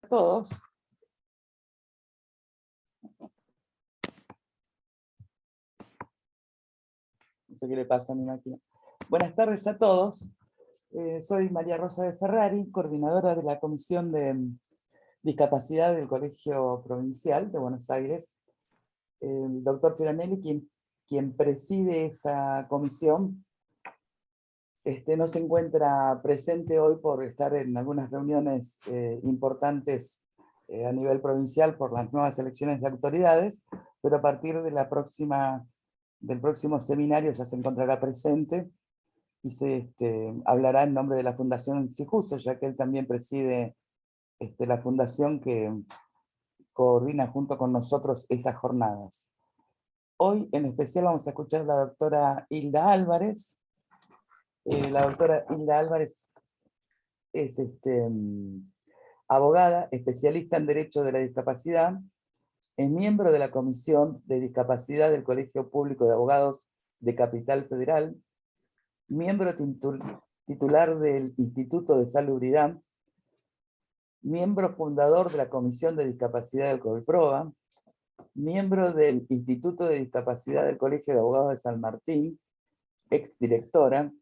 A todos. No sé qué le pasa a mi máquina. Buenas tardes a todos. Soy María Rosa de Ferrari, coordinadora de la Comisión de Discapacidad del Colegio Provincial de Buenos Aires. El doctor Fioranelli, quien preside esta comisión, no se encuentra presente hoy por estar en algunas reuniones importantes a nivel provincial por las nuevas elecciones de autoridades, pero a partir de del próximo seminario ya se encontrará presente y se hablará en nombre de la Fundación Sijuso, ya que él también preside la fundación que coordina junto con nosotros estas jornadas. Hoy en especial vamos a escuchar a la doctora Hilda Álvarez. La doctora Hilda Álvarez es abogada, especialista en Derecho de la Discapacidad, es miembro de la Comisión de Discapacidad del Colegio Público de Abogados de Capital Federal, miembro titular del Instituto de Salubridad, miembro fundador de la Comisión de Discapacidad del CODIPROA, miembro del Instituto de Discapacidad del Colegio de Abogados de San Martín, exdirectora,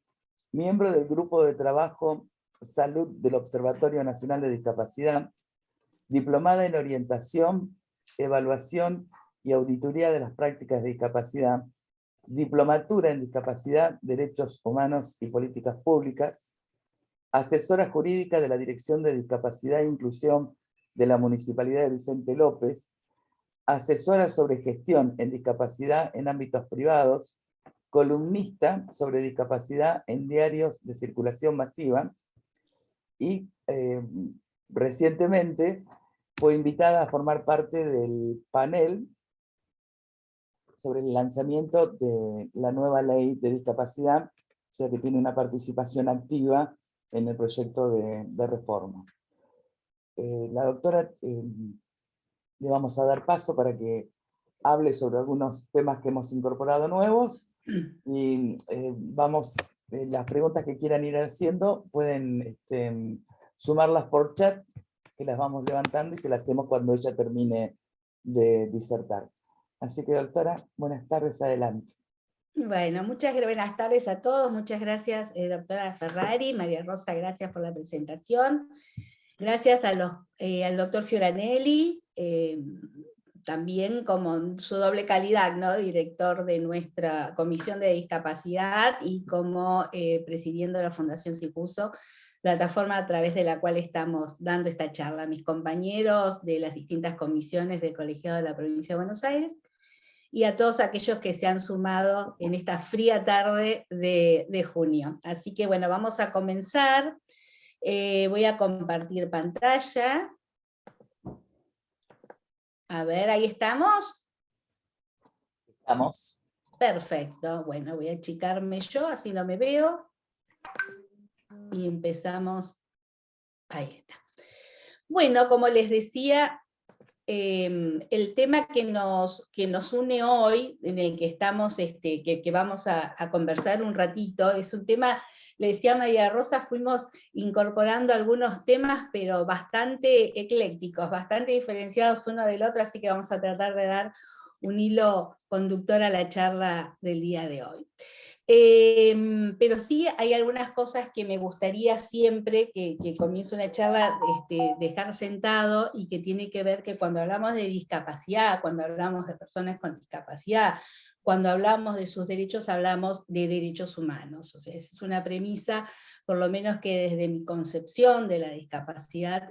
miembro del Grupo de Trabajo Salud del Observatorio Nacional de Discapacidad, diplomada en Orientación, Evaluación y Auditoría de las Prácticas de Discapacidad, diplomatura en Discapacidad, Derechos Humanos y Políticas Públicas, asesora jurídica de la Dirección de Discapacidad e Inclusión de la Municipalidad de Vicente López, asesora sobre gestión en discapacidad en ámbitos privados, columnista sobre discapacidad en diarios de circulación masiva y recientemente fue invitada a formar parte del panel sobre el lanzamiento de la nueva ley de discapacidad, o sea que tiene una participación activa en el proyecto de reforma. La doctora le vamos a dar paso para que hable sobre algunos temas que hemos incorporado nuevos y las preguntas que quieran ir haciendo pueden sumarlas por chat, que las vamos levantando y se las hacemos cuando ella termine de disertar. Así que, doctora, buenas tardes, adelante. Bueno, buenas tardes a todos, muchas gracias, doctora Ferrari, María Rosa, gracias por la presentación. Gracias al doctor Fioranelli, también como su doble calidad, ¿no? Director de nuestra Comisión de Discapacidad y como presidiendo la Fundación Sijuso, plataforma a través de la cual estamos dando esta charla. Mis compañeros de las distintas comisiones del Colegiado de la Provincia de Buenos Aires, y a todos aquellos que se han sumado en esta fría tarde de junio. Así que bueno, vamos a comenzar. Voy a compartir pantalla. A ver, ¿ahí estamos? Estamos. Perfecto. Bueno, voy a achicarme yo, así no me veo. Y empezamos. Ahí está. Bueno, como les decía, el tema que nos une hoy, en el que estamos, que vamos a conversar un ratito, es un tema, le decía a María Rosa, fuimos incorporando algunos temas, pero bastante eclécticos, bastante diferenciados uno del otro, así que vamos a tratar de dar un hilo conductor a la charla del día de hoy. Pero sí hay algunas cosas que me gustaría siempre que comience una charla dejar sentado, y que tiene que ver que cuando hablamos de discapacidad, cuando hablamos de personas con discapacidad, cuando hablamos de sus derechos, hablamos de derechos humanos. O sea, esa es una premisa, por lo menos que desde mi concepción de la discapacidad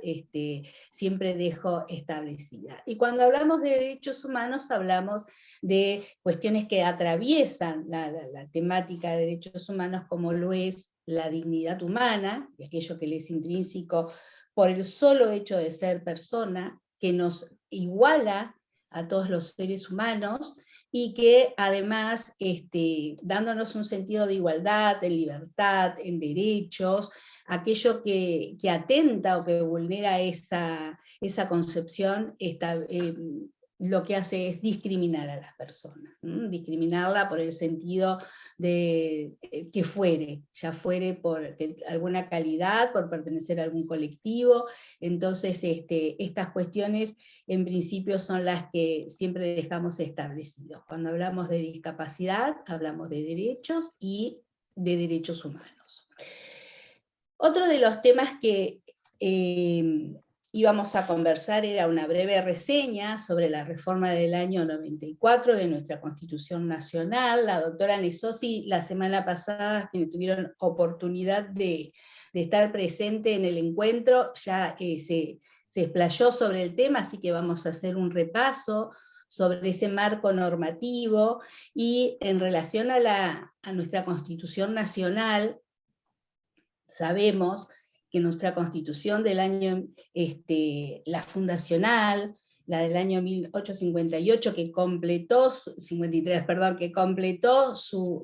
siempre dejo establecida. Y cuando hablamos de derechos humanos, hablamos de cuestiones que atraviesan la temática de derechos humanos, como lo es la dignidad humana, y aquello que le es intrínseco por el solo hecho de ser persona, que nos iguala a todos los seres humanos, y que además, dándonos un sentido de igualdad, en libertad, en derechos, aquello que atenta o que vulnera esa concepción lo que hace es discriminar a las personas, discriminarla por el sentido de que fuere, ya fuere por alguna calidad, por pertenecer a algún colectivo. Entonces estas cuestiones en principio son las que siempre dejamos establecidos. Cuando hablamos de discapacidad, hablamos de derechos y de derechos humanos. Otro de los temas que íbamos a conversar era una breve reseña sobre la reforma del año 94 de nuestra Constitución Nacional. La doctora Nesosi la semana pasada, quienes tuvieron oportunidad de estar presente en el encuentro, ya se explayó sobre el tema, así que vamos a hacer un repaso sobre ese marco normativo, y en relación a nuestra Constitución Nacional, sabemos que nuestra Constitución del año, la fundacional, la del año 1858, que completó, 53, perdón, que completó su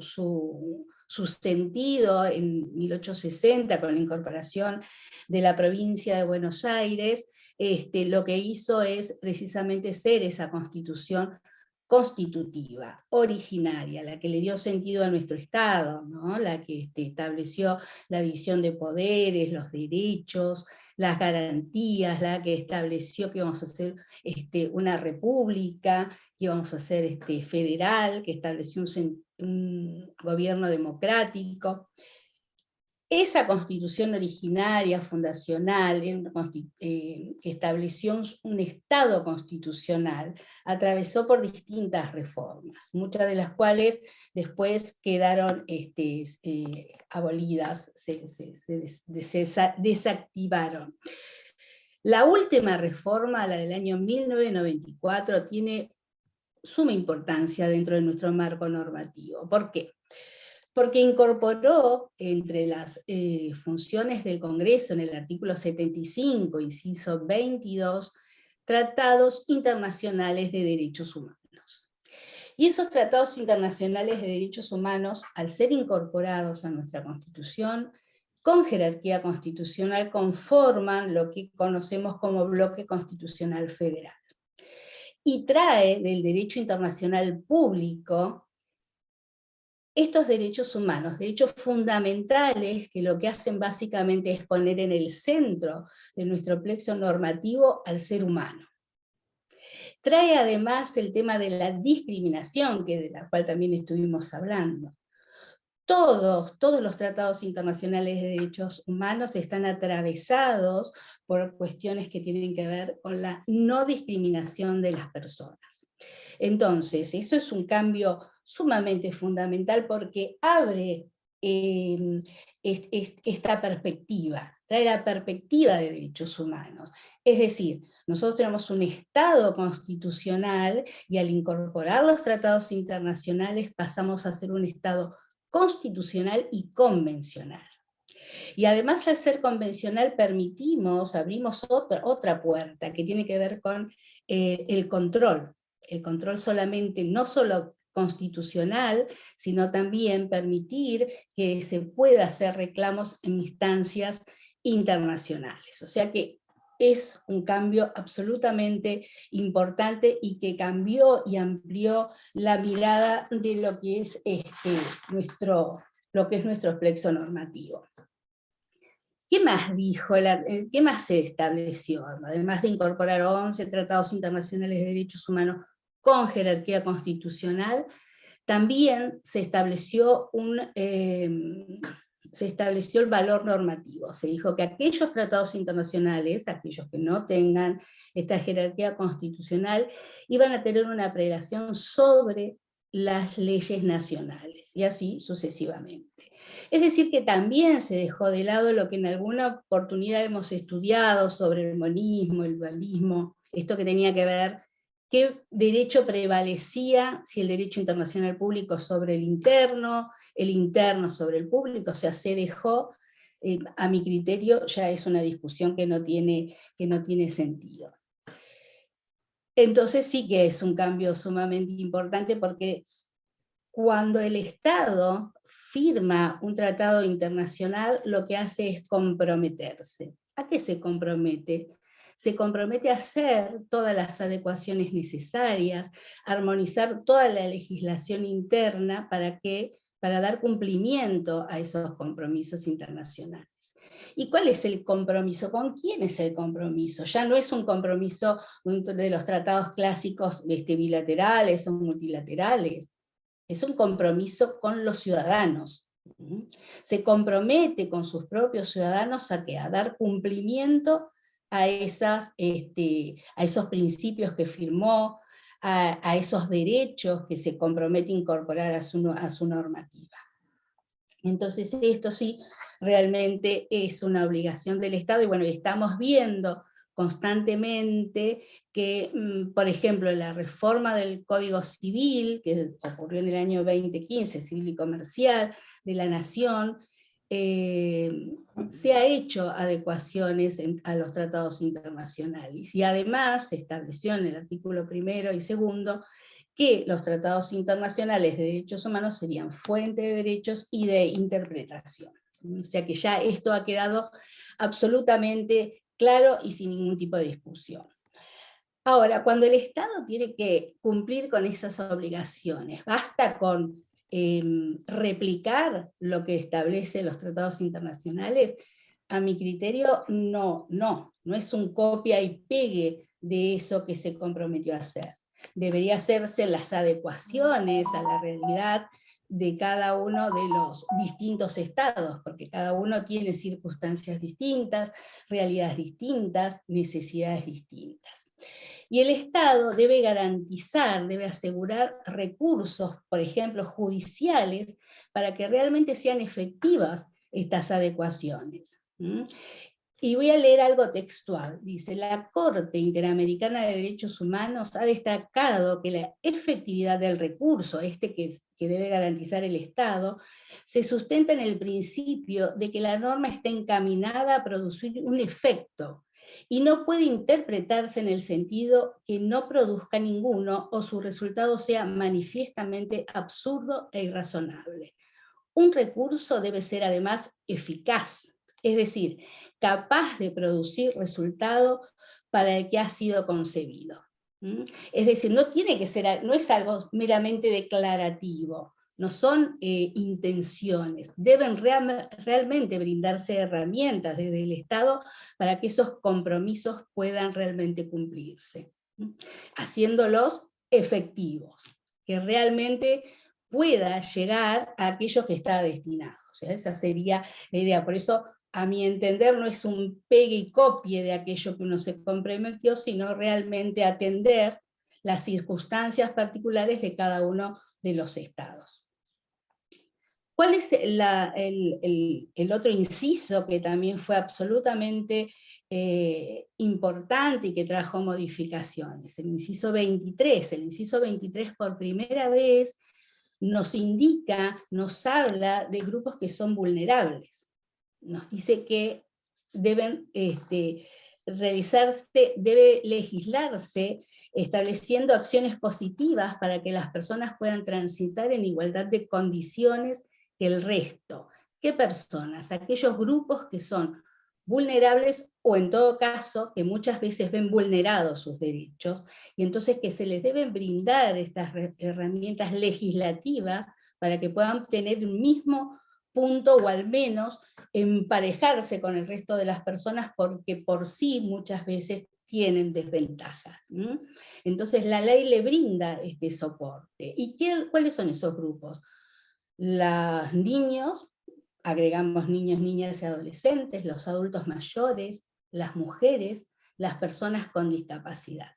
sentido en 1860 con la incorporación de la provincia de Buenos Aires, lo que hizo es precisamente ser esa Constitución constitutiva, originaria, la que le dio sentido a nuestro Estado, ¿no? La que estableció la división de poderes, los derechos, las garantías, la que estableció que íbamos a hacer una república, que íbamos a hacer federal, que estableció un gobierno democrático. Esa constitución originaria, fundacional, que estableció un Estado constitucional, atravesó por distintas reformas, muchas de las cuales después quedaron abolidas, se desactivaron. La última reforma, la del año 1994, tiene suma importancia dentro de nuestro marco normativo. ¿Por qué? Porque incorporó entre las funciones del Congreso en el artículo 75, inciso 22, tratados internacionales de derechos humanos. Y esos tratados internacionales de derechos humanos, al ser incorporados a nuestra Constitución, con jerarquía constitucional, conforman lo que conocemos como bloque constitucional federal. Y trae del derecho internacional público estos derechos humanos, derechos fundamentales, que lo que hacen básicamente es poner en el centro de nuestro plexo normativo al ser humano. Trae además el tema de la discriminación, de la cual también estuvimos hablando. Todos los tratados internacionales de derechos humanos están atravesados por cuestiones que tienen que ver con la no discriminación de las personas. Entonces, eso es un cambio sumamente fundamental porque abre esta perspectiva, trae la perspectiva de derechos humanos. Es decir, nosotros tenemos un Estado constitucional y al incorporar los tratados internacionales pasamos a ser un Estado constitucional y convencional. Y además, al ser convencional, abrimos otra puerta que tiene que ver con el control solamente, no solo constitucional, sino también permitir que se pueda hacer reclamos en instancias internacionales. O sea que es un cambio absolutamente importante y que cambió y amplió la mirada de lo que es nuestro plexo normativo. ¿Qué más dijo? ¿Qué más se estableció? Además de incorporar 11 tratados internacionales de derechos humanos con jerarquía constitucional, también se estableció el valor normativo. Se dijo que aquellos tratados internacionales, aquellos que no tengan esta jerarquía constitucional, iban a tener una prelación sobre las leyes nacionales, y así sucesivamente. Es decir, que también se dejó de lado lo que en alguna oportunidad hemos estudiado sobre el monismo, el dualismo, esto que tenía que ver qué derecho prevalecía, si el derecho internacional público sobre el interno sobre el público. O sea, se dejó, a mi criterio, ya es una discusión que no tiene sentido. Entonces sí que es un cambio sumamente importante, porque cuando el Estado firma un tratado internacional, lo que hace es comprometerse. ¿A qué se compromete? se compromete a hacer todas las adecuaciones necesarias, armonizar toda la legislación interna para dar cumplimiento a esos compromisos internacionales. ¿Y cuál es el compromiso? ¿Con quién es el compromiso? Ya no es un compromiso de los tratados clásicos bilaterales o multilaterales, es un compromiso con los ciudadanos. Se compromete con sus propios ciudadanos a dar cumplimiento a esos principios que firmó, a esos derechos que se compromete a incorporar a su normativa. Entonces esto sí, realmente es una obligación del Estado, y bueno, estamos viendo constantemente que, por ejemplo, la reforma del Código Civil, que ocurrió en el año 2015, civil y comercial, de la Nación, se ha hecho adecuaciones a los tratados internacionales, y además se estableció en el artículo 1 y 2 que los tratados internacionales de derechos humanos serían fuente de derechos y de interpretación. O sea que ya esto ha quedado absolutamente claro y sin ningún tipo de discusión. Ahora, cuando el Estado tiene que cumplir con esas obligaciones, ¿basta con replicar lo que establecen los tratados internacionales? A mi criterio, no es un copia y pegue de eso que se comprometió a hacer. Debería hacerse las adecuaciones a la realidad de cada uno de los distintos estados, porque cada uno tiene circunstancias distintas, realidades distintas, necesidades distintas. Y el Estado debe garantizar, debe asegurar recursos, por ejemplo, judiciales, para que realmente sean efectivas estas adecuaciones. Y voy a leer algo textual. Dice: la Corte Interamericana de Derechos Humanos ha destacado que la efectividad del recurso, que debe garantizar el Estado, se sustenta en el principio de que la norma está encaminada a producir un efecto, y no puede interpretarse en el sentido que no produzca ninguno o su resultado sea manifiestamente absurdo e irrazonable. Un recurso debe ser además eficaz, es decir, capaz de producir resultado para el que ha sido concebido. Es decir, no es algo meramente declarativo, no son intenciones, deben realmente brindarse herramientas desde el Estado para que esos compromisos puedan realmente cumplirse, haciéndolos efectivos, que realmente pueda llegar a aquellos que está destinado. O sea, esa sería la idea. Por eso, a mi entender, no es un pegue y copie de aquello que uno se comprometió, sino realmente atender las circunstancias particulares de cada uno de los estados. ¿Cuál es el otro inciso que también fue absolutamente importante y que trajo modificaciones? El inciso 23. El inciso 23 por primera vez nos indica, nos habla de grupos que son vulnerables. Nos dice que debe legislarse estableciendo acciones positivas para que las personas puedan transitar en igualdad de condiciones que el resto. ¿Qué personas? Aquellos grupos que son vulnerables, o en todo caso que muchas veces ven vulnerados sus derechos, y entonces que se les deben brindar estas herramientas legislativas para que puedan tener un mismo punto, o al menos emparejarse con el resto de las personas, porque por sí muchas veces tienen desventajas. Entonces la ley le brinda este soporte. ¿Y cuáles son esos grupos? Los niños, agregamos niños, niñas y adolescentes, los adultos mayores, las mujeres, las personas con discapacidad.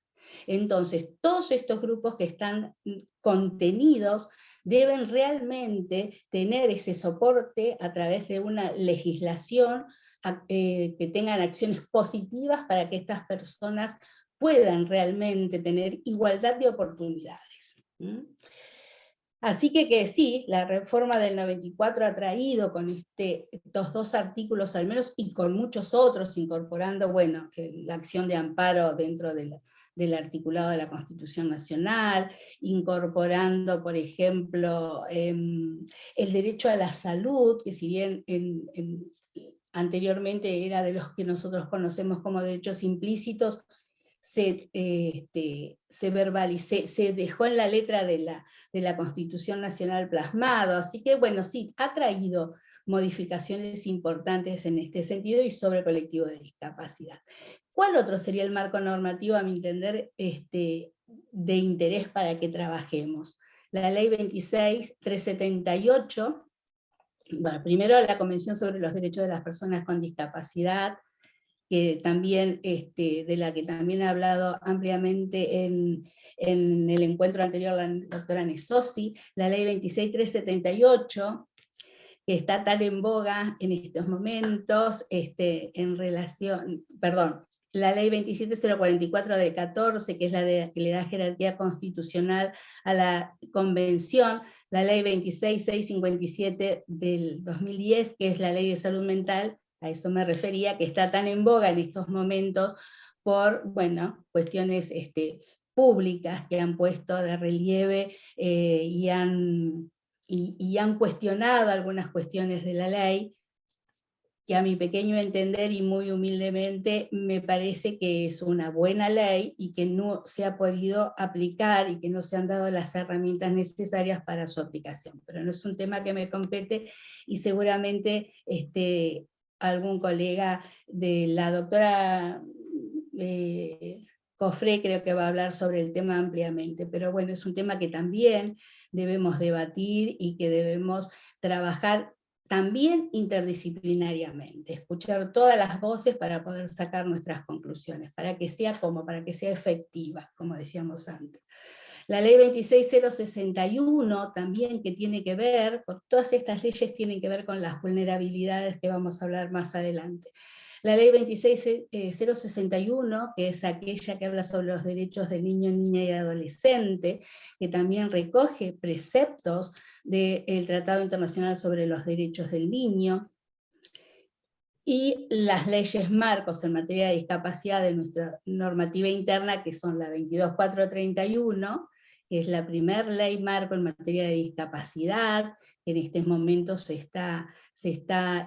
Entonces, todos estos grupos que están contenidos deben realmente tener ese soporte a través de una legislación que tengan acciones positivas para que estas personas puedan realmente tener igualdad de oportunidades. Así que sí, la reforma del 94 ha traído con estos dos artículos al menos, y con muchos otros, incorporando, bueno, la acción de amparo dentro del articulado de la Constitución Nacional, incorporando, por ejemplo, el derecho a la salud, que si bien anteriormente era de los que nosotros conocemos como derechos implícitos, se dejó en la letra de la Constitución Nacional plasmado. Así que, bueno, sí, ha traído modificaciones importantes en este sentido y sobre el colectivo de discapacidad. ¿Cuál otro sería el marco normativo, a mi entender, de interés para que trabajemos? La Ley 26.378, bueno, primero la Convención sobre los Derechos de las Personas con Discapacidad, que también, de la que también ha hablado ampliamente en el encuentro anterior la doctora Nesosi, la Ley 26.378, que está tan en boga en estos momentos, en relación, perdón, la ley 27.044 del 14, que es la que le da jerarquía constitucional a la convención, la ley 26.657 del 2010, que es la ley de salud mental, a eso me refería, que está tan en boga en estos momentos por, bueno, cuestiones públicas que han puesto de relieve y han cuestionado algunas cuestiones de la ley, que a mi pequeño entender y muy humildemente me parece que es una buena ley y que no se ha podido aplicar y que no se han dado las herramientas necesarias para su aplicación. Pero no es un tema que me compete y seguramente algún colega de la doctora Cofré creo que va a hablar sobre el tema ampliamente, pero bueno, es un tema que también debemos debatir y que debemos trabajar también interdisciplinariamente, escuchar todas las voces para poder sacar nuestras conclusiones, para que sea efectiva, como decíamos antes. La ley 26.061 también, que tiene que ver, todas estas leyes tienen que ver con las vulnerabilidades que vamos a hablar más adelante. La ley 26.061, que es aquella que habla sobre los derechos del niño, niña y adolescente, que también recoge preceptos del Tratado Internacional sobre los Derechos del Niño, y las leyes marcos en materia de discapacidad de nuestra normativa interna, que son la 22.431, que es la primer ley marco en materia de discapacidad, que en este momento se está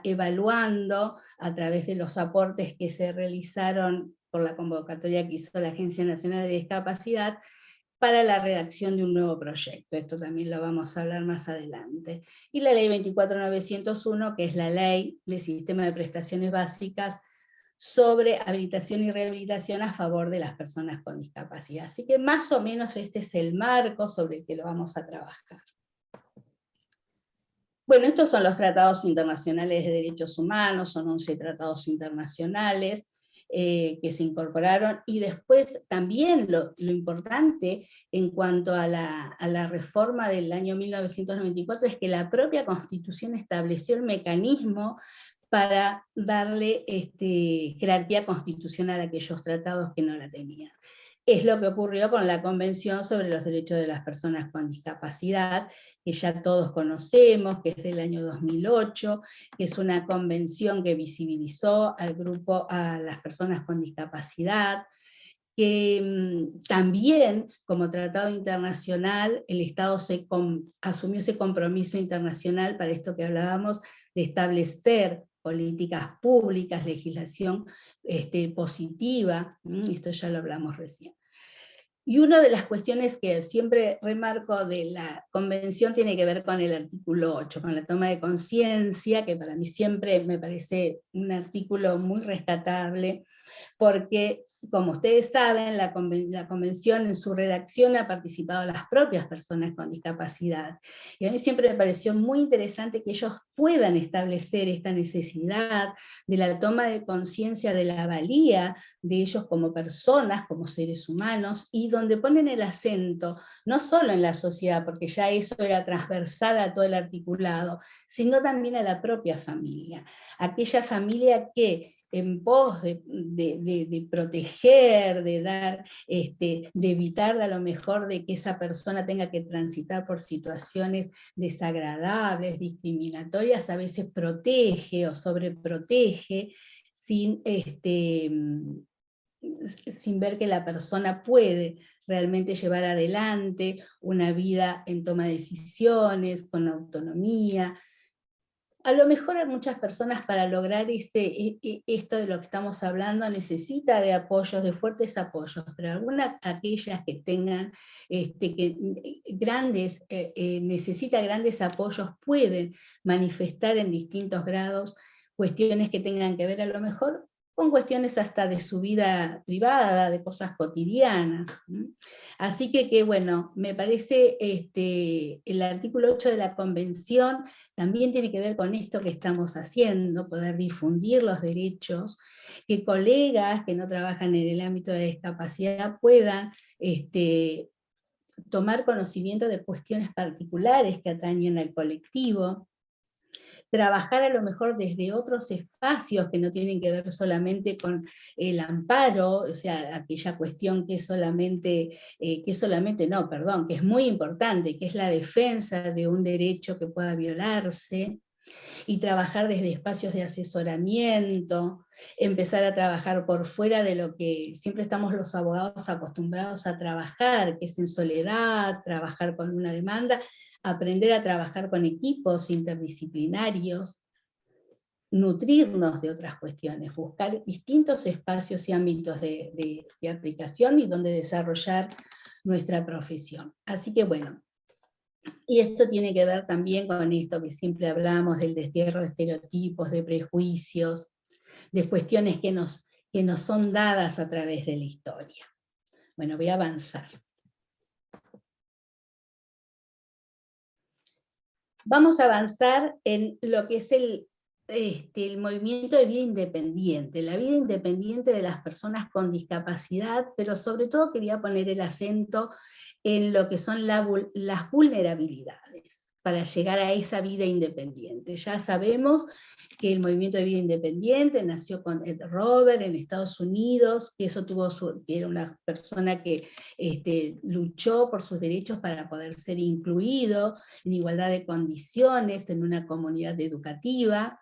evaluando a través de los aportes que se realizaron por la convocatoria que hizo la Agencia Nacional de Discapacidad, para la redacción de un nuevo proyecto. Esto también lo vamos a hablar más adelante. Y la ley 24.901, que es la ley del sistema de prestaciones básicas sobre habilitación y rehabilitación a favor de las personas con discapacidad. Así que más o menos este es el marco sobre el que lo vamos a trabajar. Bueno, estos son los tratados internacionales de derechos humanos, son 11 tratados internacionales, que se incorporaron, y después también lo importante en cuanto a la reforma del año 1994 es que la propia Constitución estableció el mecanismo para darle jerarquía constitucional a aquellos tratados que no la tenían. Es lo que ocurrió con la Convención sobre los Derechos de las Personas con Discapacidad, que ya todos conocemos, que es del año 2008, que es una convención que visibilizó al grupo, a las personas con discapacidad, que también, como tratado internacional, el Estado asumió ese compromiso internacional para esto que hablábamos, de establecer políticas públicas, legislación positiva, esto ya lo hablamos recién. Y una de las cuestiones que siempre remarco de la convención tiene que ver con el artículo 8, con la toma de conciencia, que para mí siempre me parece un artículo muy rescatable, porque, como ustedes saben, la convención en su redacción ha participado las propias personas con discapacidad. Y a mí siempre me pareció muy interesante que ellos puedan establecer esta necesidad de la toma de conciencia de la valía de ellos como personas, como seres humanos, y donde ponen el acento no solo en la sociedad, porque ya eso era transversal a todo el articulado, sino también a la propia familia. Aquella familia que, en pos de proteger, de dar, de evitar a lo mejor de que esa persona tenga que transitar por situaciones desagradables, discriminatorias, a veces protege o sobreprotege sin ver que la persona puede realmente llevar adelante una vida en toma de decisiones, con autonomía. A lo mejor muchas personas para lograr esto de lo que estamos hablando necesita de apoyos, de fuertes apoyos, pero aquellas que tengan necesita grandes apoyos, pueden manifestar en distintos grados cuestiones que tengan que ver a lo mejor con cuestiones hasta de su vida privada, de cosas cotidianas. Así que bueno, me parece el artículo 8 de la Convención también tiene que ver con esto que estamos haciendo, poder difundir los derechos, que colegas que no trabajan en el ámbito de discapacidad puedan tomar conocimiento de cuestiones particulares que atañen al colectivo, trabajar a lo mejor desde otros espacios que no tienen que ver solamente con el amparo, o sea, aquella cuestión que es que es muy importante, que es la defensa de un derecho que pueda violarse, y trabajar desde espacios de asesoramiento, empezar a trabajar por fuera de lo que siempre estamos los abogados acostumbrados a trabajar, que es en soledad, trabajar con una demanda, aprender a trabajar con equipos interdisciplinarios, nutrirnos de otras cuestiones, buscar distintos espacios y ámbitos de aplicación y donde desarrollar nuestra profesión. Así que bueno, y esto tiene que ver también con esto que siempre hablamos del destierro de estereotipos, de prejuicios, de cuestiones que nos son dadas a través de la historia. Bueno, voy a avanzar. Vamos a avanzar en lo que es el movimiento de vida independiente, la vida independiente de las personas con discapacidad, pero sobre todo quería poner el acento en lo que son las vulnerabilidades para llegar a esa vida independiente. Ya sabemos que el movimiento de vida independiente nació con Ed Robert en Estados Unidos, que que era una persona que luchó por sus derechos para poder ser incluido en igualdad de condiciones en una comunidad educativa,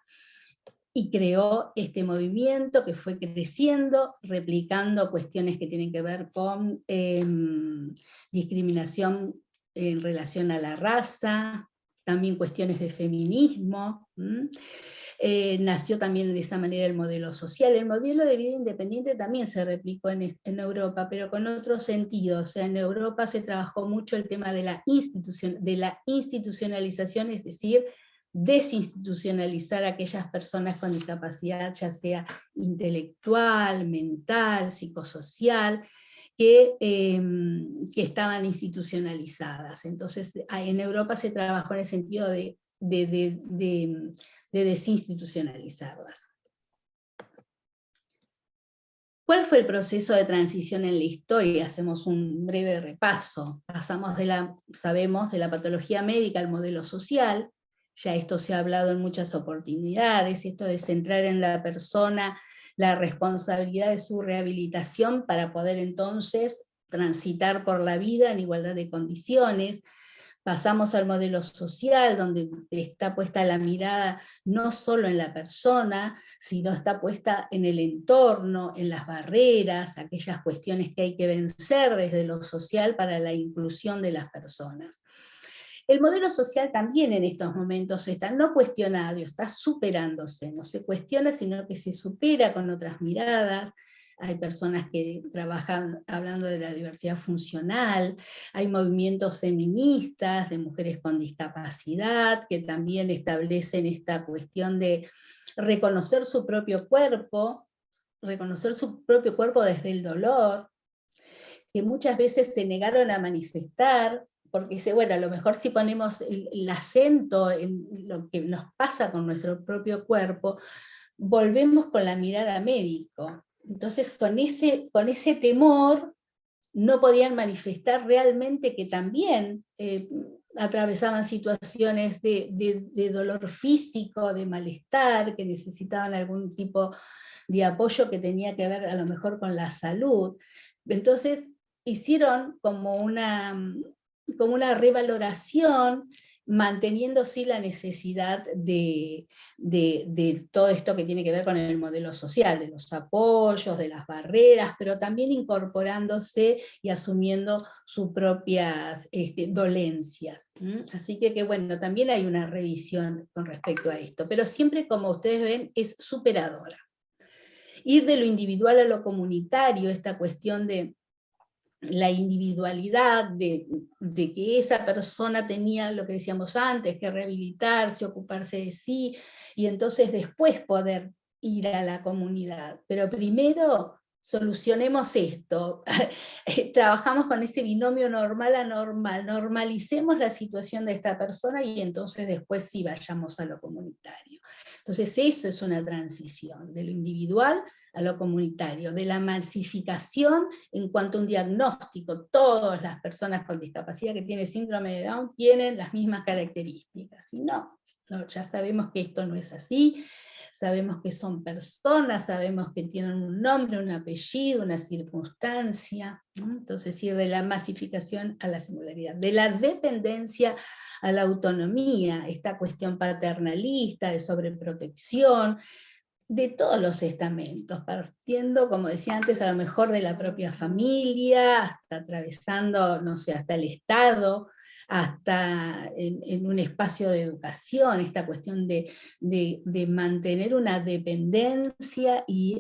y creó este movimiento que fue creciendo, replicando cuestiones que tienen que ver con discriminación en relación a la raza, también cuestiones de feminismo. Nació también de esa manera el modelo social. El modelo de vida independiente también se replicó en Europa, pero con otro sentido. O sea, en Europa se trabajó mucho el tema de la institucionalización, es decir, desinstitucionalizar a aquellas personas con discapacidad, ya sea intelectual, mental, psicosocial, que estaban institucionalizadas. Entonces, en Europa se trabajó en el sentido de desinstitucionalizarlas. ¿Cuál fue el proceso de transición en la historia? Hacemos un breve repaso. Pasamos sabemos, de la patología médica al modelo social. Ya esto se ha hablado en muchas oportunidades, esto de centrar en la persona la responsabilidad de su rehabilitación para poder entonces transitar por la vida en igualdad de condiciones. Pasamos al modelo social, donde está puesta la mirada no solo en la persona, sino está puesta en el entorno, en las barreras, aquellas cuestiones que hay que vencer desde lo social para la inclusión de las personas. El modelo social también en estos momentos está no cuestionado, está superándose, no se cuestiona, sino que se supera con otras miradas. Hay personas que trabajan hablando de la diversidad funcional, hay movimientos feministas de mujeres con discapacidad que también establecen esta cuestión de reconocer su propio cuerpo desde el dolor, que muchas veces se negaron a manifestar, porque dice, bueno, a lo mejor si ponemos el acento en lo que nos pasa con nuestro propio cuerpo, volvemos con la mirada médico. Entonces, con ese temor, no podían manifestar realmente que también atravesaban situaciones de dolor físico, de malestar, que necesitaban algún tipo de apoyo que tenía que ver a lo mejor con la salud. Entonces, hicieron como una revaloración manteniendo sí la necesidad de todo esto que tiene que ver con el modelo social, de los apoyos, de las barreras, pero también incorporándose y asumiendo sus propias dolencias. Así que bueno, también hay una revisión con respecto a esto, pero siempre, como ustedes ven, es superadora. Ir de lo individual a lo comunitario, esta cuestión de la individualidad, de que esa persona tenía lo que decíamos antes, que rehabilitarse, ocuparse de sí, y entonces después poder ir a la comunidad. Pero primero solucionemos esto, trabajamos con ese binomio normal a normal, normalicemos la situación de esta persona y entonces después sí vayamos a lo comunitario. Entonces eso es una transición, de lo individual a lo comunitario, de la masificación en cuanto a un diagnóstico. Todas las personas con discapacidad que tienen síndrome de Down tienen las mismas características. Y no, ya sabemos que esto no es así, sabemos que son personas, sabemos que tienen un nombre, un apellido, una circunstancia. Entonces, ir de la masificación a la singularidad, de la dependencia a la autonomía, esta cuestión paternalista, de sobreprotección, de todos los estamentos, partiendo, como decía antes, a lo mejor de la propia familia, hasta atravesando, no sé, hasta el Estado, hasta en un espacio de educación, esta cuestión de mantener una dependencia y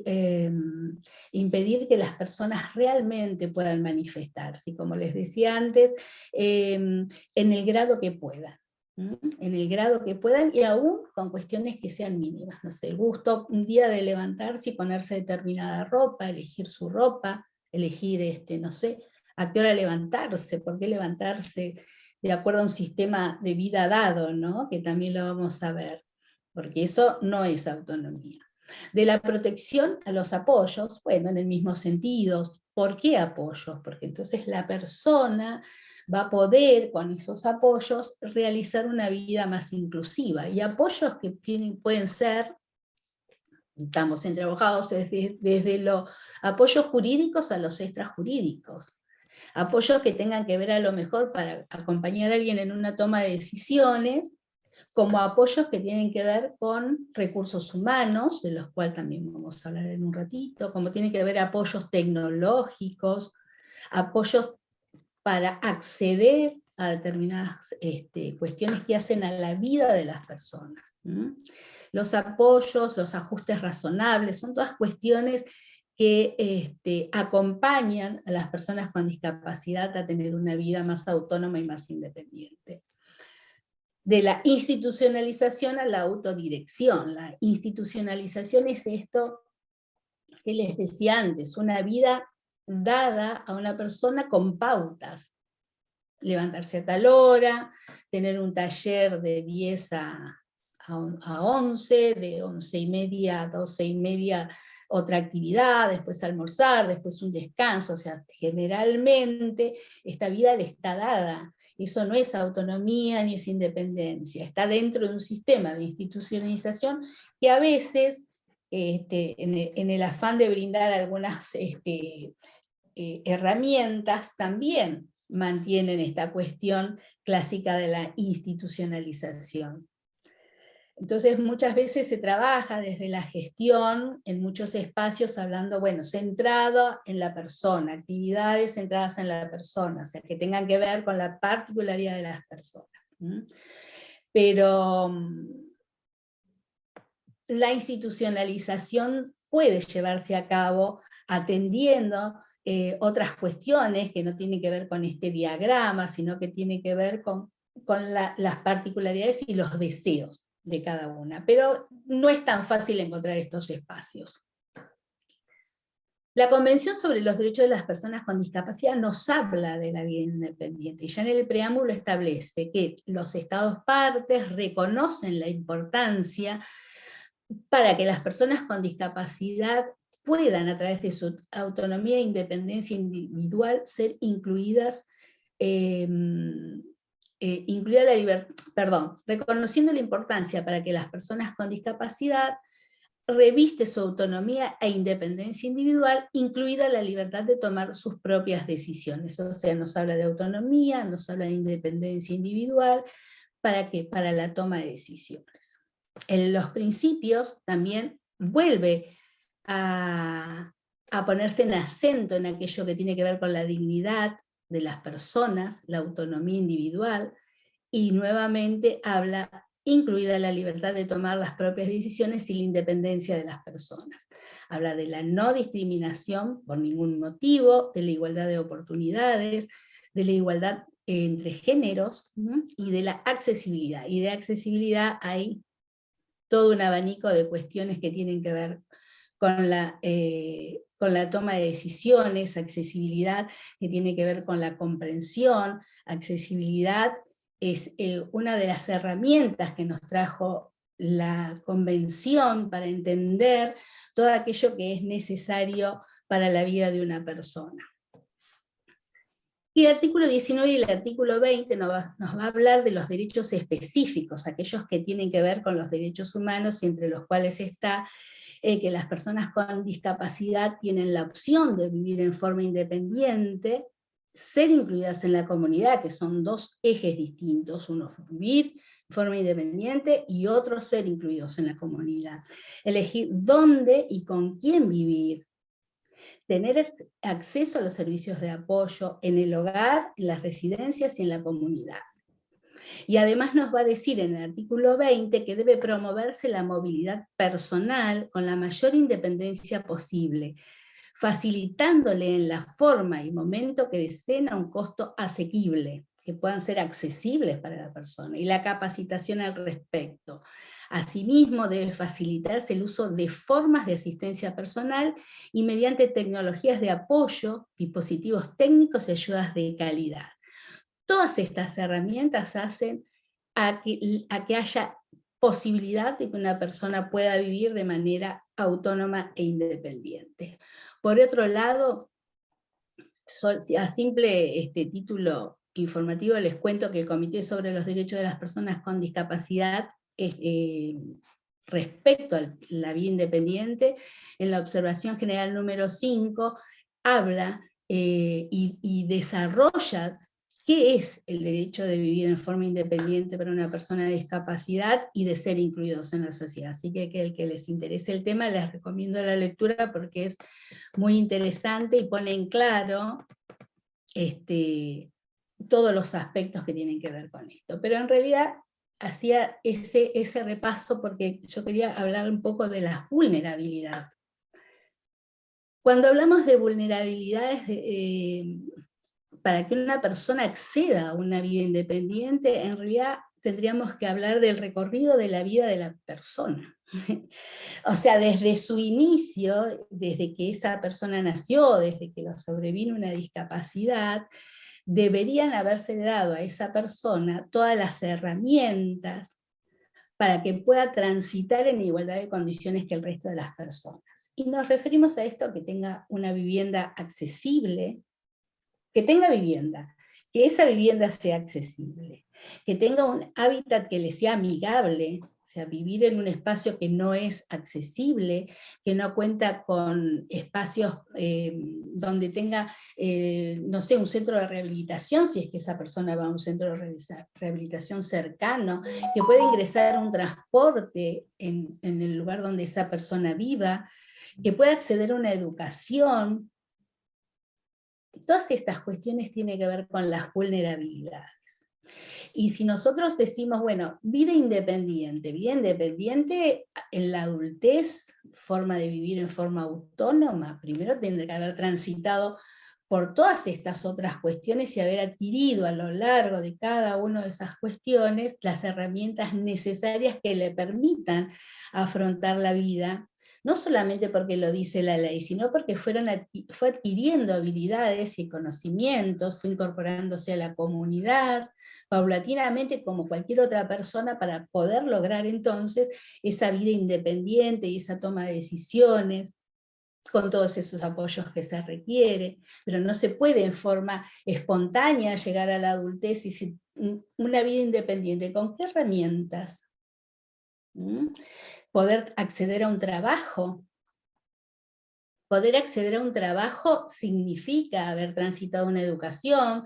impedir que las personas realmente puedan manifestarse, y como les decía antes, en el grado que puedan. En el grado que puedan, y aún con cuestiones que sean mínimas, no sé, el gusto un día de levantarse y ponerse determinada ropa, elegir su ropa, elegir, no sé, a qué hora levantarse, por qué levantarse de acuerdo a un sistema de vida dado, ¿no? Que también lo vamos a ver, porque eso no es autonomía. De la protección a los apoyos, bueno, en el mismo sentido. ¿Por qué apoyos? Porque entonces la persona va a poder, con esos apoyos, realizar una vida más inclusiva. Y apoyos que pueden ser, estamos trabajados desde los apoyos jurídicos a los extrajurídicos. Apoyos que tengan que ver a lo mejor para acompañar a alguien en una toma de decisiones, como apoyos que tienen que ver con recursos humanos, de los cuales también vamos a hablar en un ratito, como tienen que ver apoyos tecnológicos, apoyos para acceder a determinadas cuestiones que hacen a la vida de las personas. Los apoyos, los ajustes razonables, son todas cuestiones que acompañan a las personas con discapacidad a tener una vida más autónoma y más independiente. De la institucionalización a la autodirección. La institucionalización es esto que les decía antes, una vida dada a una persona con pautas. Levantarse a tal hora, tener un taller de 10 a 11, de 11:30 a 12:30 otra actividad, después almorzar, después un descanso. O sea, generalmente esta vida le está dada. Eso no es autonomía ni es independencia, está dentro de un sistema de institucionalización que a veces, en el afán de brindar algunas herramientas, también mantienen esta cuestión clásica de la institucionalización. Entonces muchas veces se trabaja desde la gestión en muchos espacios hablando, bueno, centrado en la persona, actividades centradas en la persona, o sea, que tengan que ver con la particularidad de las personas. Pero la institucionalización puede llevarse a cabo atendiendo otras cuestiones que no tienen que ver con este diagrama, sino que tienen que ver con las particularidades y los deseos de cada una. Pero no es tan fácil encontrar estos espacios. La Convención sobre los Derechos de las Personas con Discapacidad nos habla de la vida independiente, y ya en el preámbulo establece que los Estados partes reconocen la importancia para que las personas con discapacidad puedan, a través de su autonomía e independencia individual, ser incluidas, reconociendo la importancia para que las personas con discapacidad reviste su autonomía e independencia individual, incluida la libertad de tomar sus propias decisiones. O sea, nos habla de autonomía, nos habla de independencia individual, ¿para qué? Para la toma de decisiones. En los principios también vuelve a ponerse en acento en aquello que tiene que ver con la dignidad de las personas, la autonomía individual, y nuevamente habla, incluida la libertad de tomar las propias decisiones y la independencia de las personas. Habla de la no discriminación por ningún motivo, de la igualdad de oportunidades, de la igualdad entre géneros, y de la accesibilidad. Y de accesibilidad hay todo un abanico de cuestiones que tienen que ver con la toma de decisiones, accesibilidad que tiene que ver con la comprensión. Accesibilidad es una de las herramientas que nos trajo la Convención para entender todo aquello que es necesario para la vida de una persona. Y el artículo 19 y el artículo 20 nos va a hablar de los derechos específicos, aquellos que tienen que ver con los derechos humanos, y entre los cuales está que las personas con discapacidad tienen la opción de vivir en forma independiente, ser incluidas en la comunidad, que son dos ejes distintos: uno vivir en forma independiente y otro ser incluidos en la comunidad. Elegir dónde y con quién vivir, tener acceso a los servicios de apoyo en el hogar, en las residencias y en la comunidad. Y además nos va a decir en el artículo 20 que debe promoverse la movilidad personal con la mayor independencia posible, facilitándole en la forma y momento que deseen a un costo asequible, que puedan ser accesibles para la persona, y la capacitación al respecto. Asimismo, debe facilitarse el uso de formas de asistencia personal y mediante tecnologías de apoyo, dispositivos técnicos y ayudas de calidad. Todas estas herramientas hacen a que haya posibilidad de que una persona pueda vivir de manera autónoma e independiente. Por otro lado, a simple título informativo les cuento que el Comité sobre los Derechos de las Personas con Discapacidad, respecto a la vida independiente, en la observación general número 5, habla y desarrolla qué es el derecho de vivir en forma independiente para una persona de discapacidad y de ser incluidos en la sociedad. Así que el que les interese el tema, les recomiendo la lectura porque es muy interesante y pone en claro todos los aspectos que tienen que ver con esto. Pero en realidad hacía ese repaso porque yo quería hablar un poco de la vulnerabilidad. Cuando hablamos de vulnerabilidades, para que una persona acceda a una vida independiente, en realidad tendríamos que hablar del recorrido de la vida de la persona. O sea, desde su inicio, desde que esa persona nació, desde que lo sobrevino una discapacidad, deberían haberse dado a esa persona todas las herramientas para que pueda transitar en igualdad de condiciones que el resto de las personas. Y nos referimos a esto: que tenga una vivienda accesible, que tenga vivienda, que esa vivienda sea accesible, que tenga un hábitat que le sea amigable, o sea, vivir en un espacio que no es accesible, que no cuenta con espacios donde tenga, no sé, un centro de rehabilitación, si es que esa persona va a un centro de rehabilitación cercano, que pueda ingresar a un transporte en el lugar donde esa persona viva, que pueda acceder a una educación. Todas estas cuestiones tienen que ver con las vulnerabilidades. Y si nosotros decimos, bueno, vida independiente en la adultez, forma de vivir en forma autónoma, primero tiene que haber transitado por todas estas otras cuestiones y haber adquirido a lo largo de cada una de esas cuestiones las herramientas necesarias que le permitan afrontar la vida, no solamente porque lo dice la ley, sino porque fue adquiriendo habilidades y conocimientos, fue incorporándose a la comunidad, paulatinamente como cualquier otra persona, para poder lograr entonces esa vida independiente y esa toma de decisiones, con todos esos apoyos que se requiere, pero no se puede en forma espontánea llegar a la adultez y una vida independiente. ¿Con qué herramientas? Poder acceder a un trabajo, Poder acceder a un trabajo significa haber transitado una educación,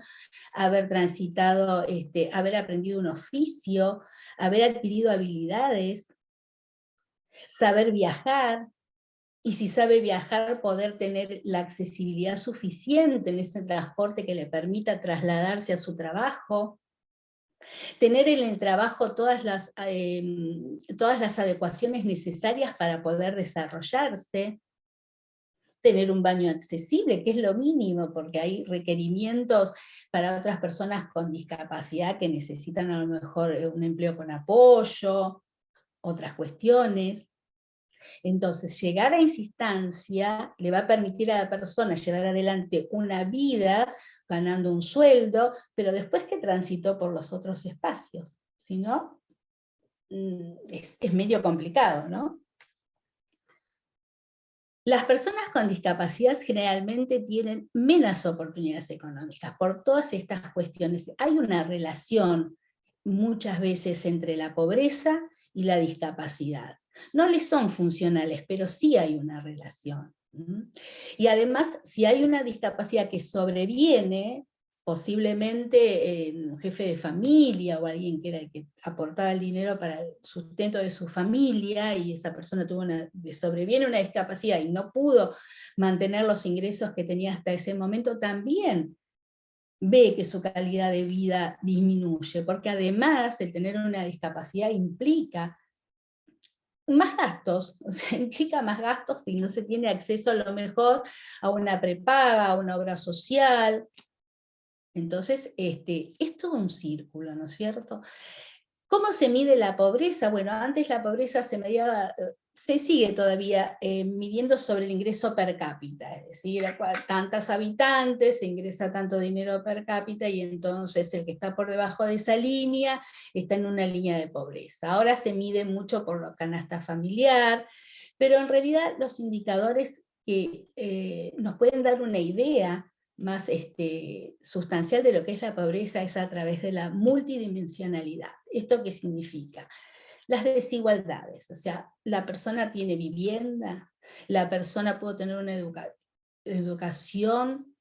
haber transitado, haber aprendido un oficio, haber adquirido habilidades, saber viajar, y si sabe viajar, poder tener la accesibilidad suficiente en ese transporte que le permita trasladarse a su trabajo, tener en el trabajo todas las adecuaciones necesarias para poder desarrollarse, tener un baño accesible, que es lo mínimo, porque hay requerimientos para otras personas con discapacidad que necesitan a lo mejor un empleo con apoyo, otras cuestiones. Entonces, llegar a esa instancia le va a permitir a la persona llevar adelante una vida ganando un sueldo, pero después que transitó por los otros espacios. Si no, es medio complicado, ¿no? Las personas con discapacidad generalmente tienen menos oportunidades económicas por todas estas cuestiones. Hay una relación muchas veces entre la pobreza y la discapacidad. No les son funcionales, pero sí hay una relación. Y además, si hay una discapacidad que sobreviene, posiblemente un jefe de familia o alguien que era el que aportaba el dinero para el sustento de su familia, y esa persona sobreviene una discapacidad y no pudo mantener los ingresos que tenía hasta ese momento, también ve que su calidad de vida disminuye, porque además el tener una discapacidad implica más gastos, o sea, implica más gastos si no se tiene acceso a lo mejor a una prepaga, a una obra social. Entonces, es todo un círculo, ¿no es cierto? ¿Cómo se mide la pobreza? Bueno, antes la pobreza se medía, se sigue todavía midiendo sobre el ingreso per cápita, es decir, tantas habitantes, se ingresa tanto dinero per cápita, y entonces el que está por debajo de esa línea está en una línea de pobreza. Ahora se mide mucho por la canasta familiar, pero en realidad los indicadores que nos pueden dar una idea más sustancial de lo que es la pobreza es a través de la multidimensionalidad. ¿Esto qué significa? Las desigualdades, o sea, la persona tiene vivienda, la persona pudo tener una educación,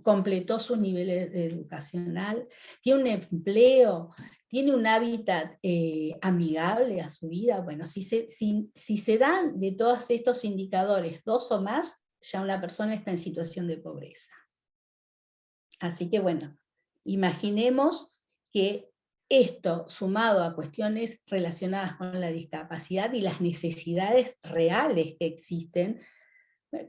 completó sus niveles educacional, tiene un empleo, tiene un hábitat amigable a su vida. Bueno, si se dan de todos estos indicadores 2 o más, ya una persona está en situación de pobreza. Así que bueno, imaginemos que esto, sumado a cuestiones relacionadas con la discapacidad y las necesidades reales que existen,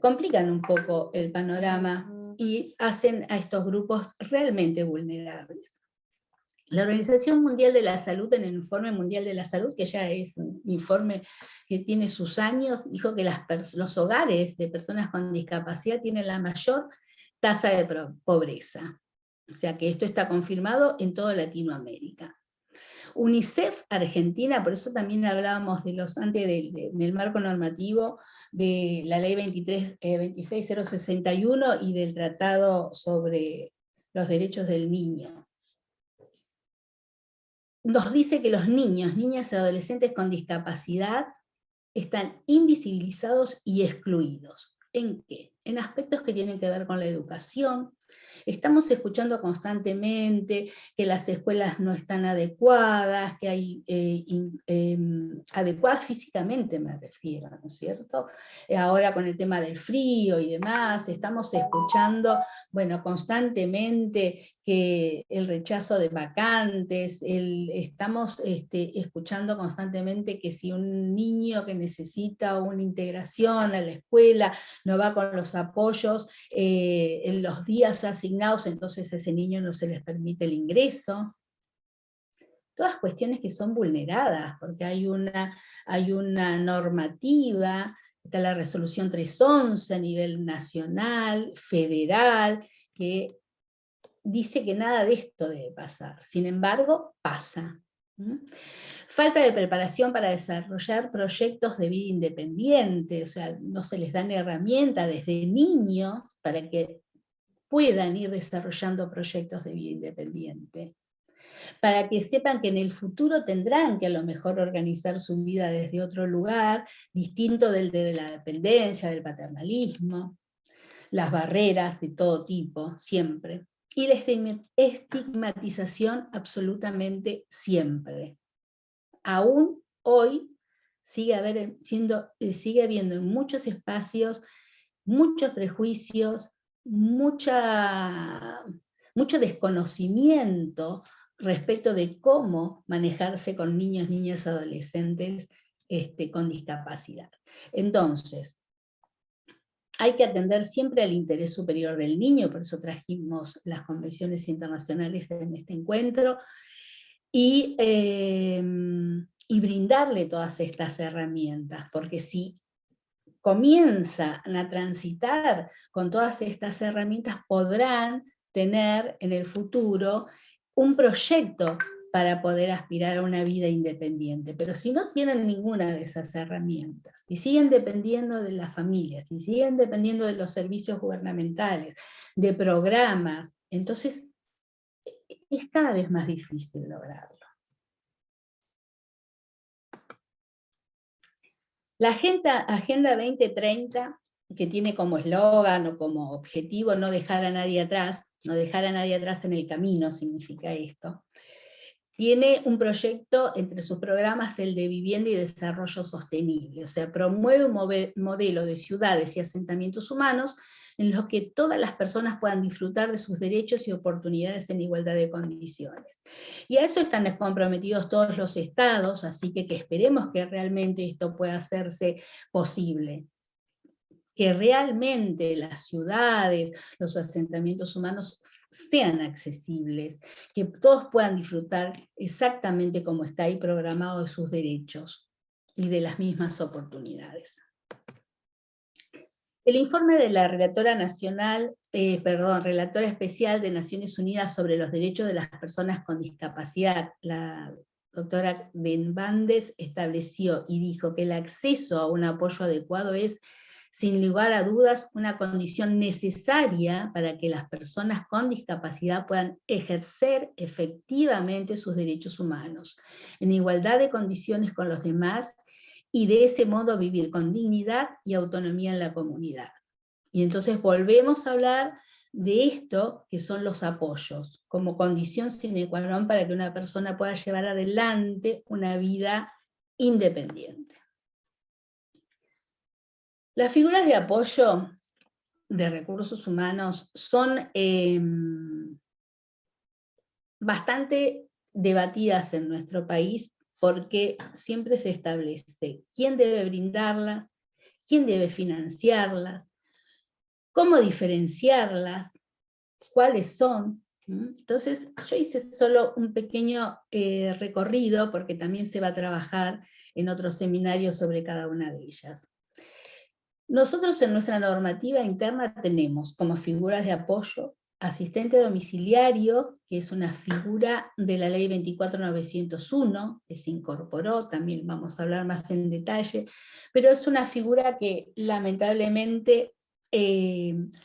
complican un poco el panorama y hacen a estos grupos realmente vulnerables. La Organización Mundial de la Salud, en el Informe Mundial de la Salud, que ya es un informe que tiene sus años, dijo que los hogares de personas con discapacidad tienen la mayor tasa de pobreza. O sea que esto está confirmado en toda Latinoamérica. UNICEF Argentina, por eso también hablábamos de antes del marco normativo de la ley 26061 y del Tratado sobre los Derechos del Niño. Nos dice que los niños, niñas y adolescentes con discapacidad están invisibilizados y excluidos. ¿En qué? En aspectos que tienen que ver con la educación. Estamos escuchando constantemente que las escuelas no están adecuadas, que hay adecuadas físicamente, me refiero, ¿no es cierto? Ahora con el tema del frío y demás, estamos escuchando, bueno, constantemente que el rechazo de vacantes, estamos escuchando constantemente que si un niño que necesita una integración a la escuela no va con los apoyos en los días asignados, entonces a ese niño no se les permite el ingreso. Todas cuestiones que son vulneradas, porque hay una normativa, está la resolución 311 a nivel nacional, federal, que dice que nada de esto debe pasar. Sin embargo, pasa. Falta de preparación para desarrollar proyectos de vida independiente, o sea, no se les dan herramientas desde niños para que puedan ir desarrollando proyectos de vida independiente. para que sepan que en el futuro tendrán que a lo mejor organizar su vida desde otro lugar, distinto del de la dependencia, del paternalismo, las barreras de todo tipo, siempre. Y la estigmatización absolutamente siempre. Aún hoy sigue habiendo en muchos espacios muchos prejuicios, mucho desconocimiento respecto de cómo manejarse con niños, niñas, adolescentes con discapacidad. Entonces, hay que atender siempre al interés superior del niño, por eso trajimos las convenciones internacionales en este encuentro, y brindarle todas estas herramientas, porque si comienzan a transitar con todas estas herramientas, podrán tener en el futuro un proyecto para poder aspirar a una vida independiente. Pero si no tienen ninguna de esas herramientas, y siguen dependiendo de las familias, y siguen dependiendo de los servicios gubernamentales, de programas, entonces es cada vez más difícil lograrlo. La Agenda 2030, que tiene como eslogan o como objetivo no dejar a nadie atrás en el camino, significa esto, tiene un proyecto entre sus programas, el de vivienda y desarrollo sostenible, o sea, promueve un modelo de ciudades y asentamientos humanos en los que todas las personas puedan disfrutar de sus derechos y oportunidades en igualdad de condiciones. Y a eso están comprometidos todos los estados, así que esperemos que realmente esto pueda hacerse posible. Que realmente las ciudades, los asentamientos humanos sean accesibles, que todos puedan disfrutar exactamente como está ahí programado de sus derechos y de las mismas oportunidades. El informe de la relatora especial de Naciones Unidas sobre los derechos de las personas con discapacidad, la doctora Denbandes, estableció y dijo que el acceso a un apoyo adecuado es, sin lugar a dudas, una condición necesaria para que las personas con discapacidad puedan ejercer efectivamente sus derechos humanos, en igualdad de condiciones con los demás, y de ese modo vivir con dignidad y autonomía en la comunidad. Y entonces volvemos a hablar de esto, que son los apoyos, como condición sine qua non para que una persona pueda llevar adelante una vida independiente. Las figuras de apoyo de recursos humanos son bastante debatidas en nuestro país, porque siempre se establece quién debe brindarlas, quién debe financiarlas, cómo diferenciarlas, cuáles son. Entonces, yo hice solo un pequeño recorrido, porque también se va a trabajar en otros seminarios sobre cada una de ellas. Nosotros en nuestra normativa interna tenemos como figuras de apoyo asistente domiciliario, que es una figura de la ley 24901, que se incorporó, también vamos a hablar más en detalle, pero es una figura que lamentablemente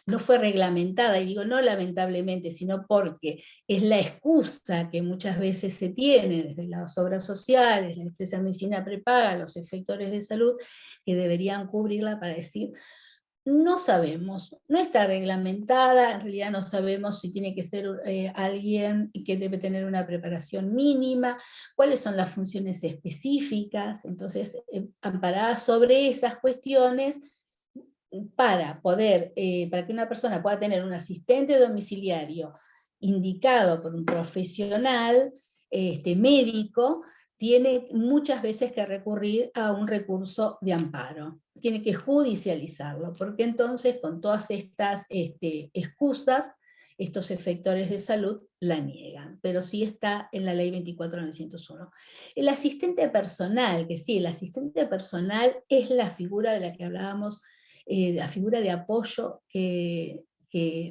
no fue reglamentada, y digo no lamentablemente, sino porque es la excusa que muchas veces se tiene desde las obras sociales, la empresa de medicina prepaga, los efectores de salud, que deberían cubrirla para decir, no sabemos, no está reglamentada, en realidad no sabemos si tiene que ser alguien que debe tener una preparación mínima, cuáles son las funciones específicas, entonces amparadas sobre esas cuestiones, para que una persona pueda tener un asistente domiciliario indicado por un profesional médico, tiene muchas veces que recurrir a un recurso de amparo, tiene que judicializarlo, porque entonces con todas estas excusas, estos efectores de salud la niegan, pero sí está en la ley 24901. El asistente personal, que sí, el asistente personal es la figura de la que hablábamos, la figura de apoyo de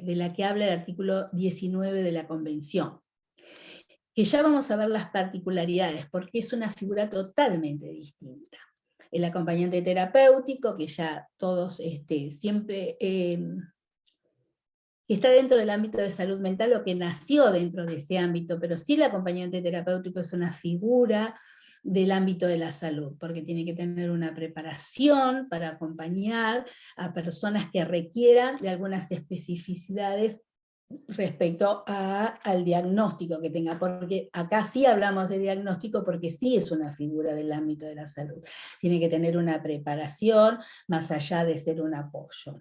la que habla el artículo 19 de la Convención, que ya vamos a ver las particularidades, porque es una figura totalmente distinta. El acompañante terapéutico, que ya todos siempre que está dentro del ámbito de salud mental o que nació dentro de ese ámbito, pero sí el acompañante terapéutico es una figura del ámbito de la salud, porque tiene que tener una preparación para acompañar a personas que requieran de algunas especificidades respecto al diagnóstico que tenga, porque acá sí hablamos de diagnóstico porque sí es una figura del ámbito de la salud. Tiene que tener una preparación más allá de ser un apoyo.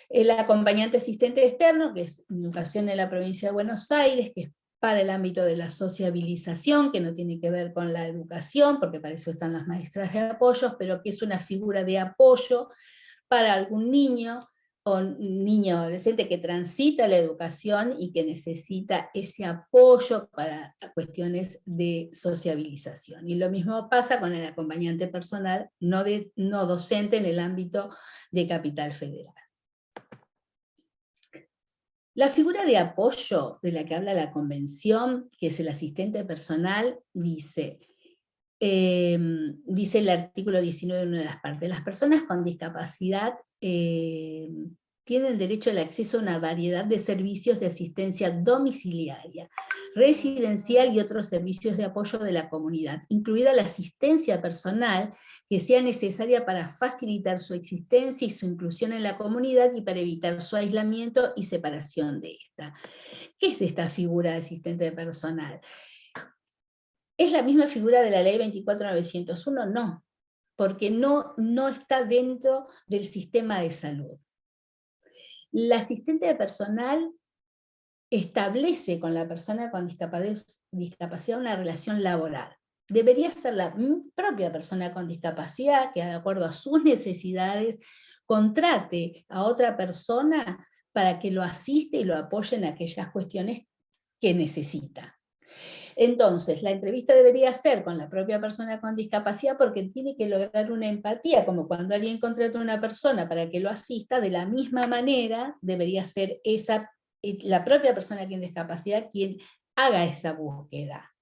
El acompañante asistente externo, que es educación en la provincia de Buenos Aires, que es para el ámbito de la sociabilización, que no tiene que ver con la educación, porque para eso están las maestras de apoyo, pero que es una figura de apoyo para algún niño o niño adolescente que transita la educación y que necesita ese apoyo para cuestiones de sociabilización. Y lo mismo pasa con el acompañante personal no docente en el ámbito de Capital Federal. La figura de apoyo de la que habla la Convención, que es el asistente personal, dice el artículo 19 en una de las partes, las personas con discapacidad tienen derecho al acceso a una variedad de servicios de asistencia domiciliaria, residencial y otros servicios de apoyo de la comunidad, incluida la asistencia personal que sea necesaria para facilitar su existencia y su inclusión en la comunidad y para evitar su aislamiento y separación de esta. ¿Qué es esta figura de asistente personal? ¿Es la misma figura de la ley 24.901? No, porque no está dentro del sistema de salud. La asistente personal establece con la persona con discapacidad una relación laboral. Debería ser la propia persona con discapacidad que, de acuerdo a sus necesidades, contrate a otra persona para que lo asiste y lo apoye en aquellas cuestiones que necesita. Entonces, la entrevista debería ser con la propia persona con discapacidad porque tiene que lograr una empatía, como cuando alguien contrata a una persona para que lo asista, de la misma manera debería ser la propia persona con discapacidad quien haga esa búsqueda.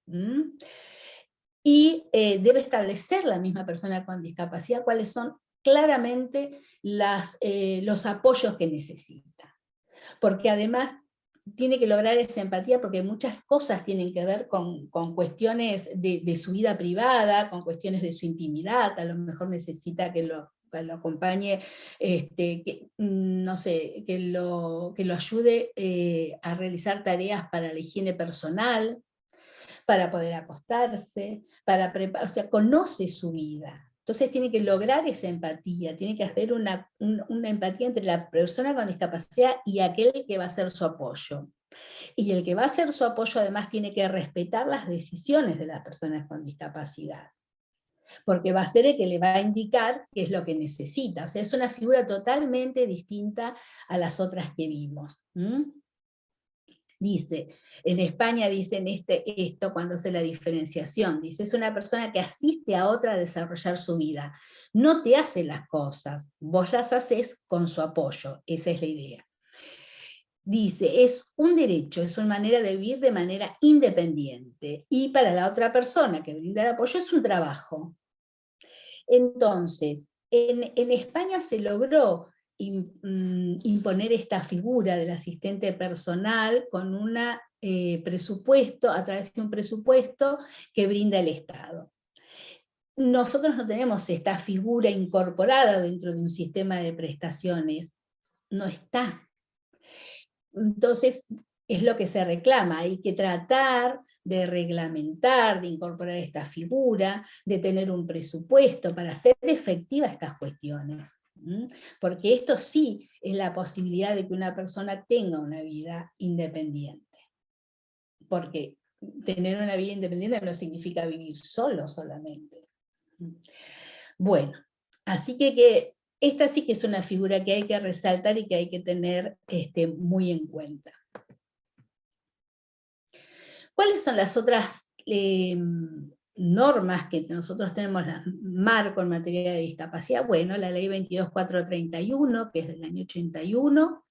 Y debe establecer la misma persona con discapacidad cuáles son claramente los apoyos que necesita. Porque además tiene que lograr esa empatía porque muchas cosas tienen que ver con cuestiones de su vida privada, con cuestiones de su intimidad, a lo mejor necesita que lo acompañe, no sé, que lo ayude a realizar tareas para la higiene personal, para poder acostarse, para preparar, o sea, conoce su vida. Entonces tiene que lograr esa empatía, tiene que hacer una empatía entre la persona con discapacidad y aquel que va a ser su apoyo. Y el que va a ser su apoyo además tiene que respetar las decisiones de las personas con discapacidad, porque va a ser el que le va a indicar qué es lo que necesita. O sea, es una figura totalmente distinta a las otras que vimos. Dice, en España dicen esto cuando hace la diferenciación, dice, es una persona que asiste a otra a desarrollar su vida, no te hace las cosas, vos las haces con su apoyo, esa es la idea. Dice, es un derecho, es una manera de vivir de manera independiente, y para la otra persona que brinda el apoyo es un trabajo. Entonces, en España se logró imponer esta figura del asistente personal con un presupuesto, a través de un presupuesto que brinda el Estado. Nosotros no tenemos esta figura incorporada dentro de un sistema de prestaciones, no está. Entonces, es lo que se reclama, hay que tratar de reglamentar, de incorporar esta figura, de tener un presupuesto para hacer efectivas estas cuestiones. Porque esto sí es la posibilidad de que una persona tenga una vida independiente. Porque tener una vida independiente no significa vivir solo solamente. Bueno, así que esta sí que es una figura que hay que resaltar y que hay que tener muy en cuenta. ¿Cuáles son las otras normas que nosotros tenemos, marco en materia de discapacidad? Bueno, la ley 22.431, que es del año 81,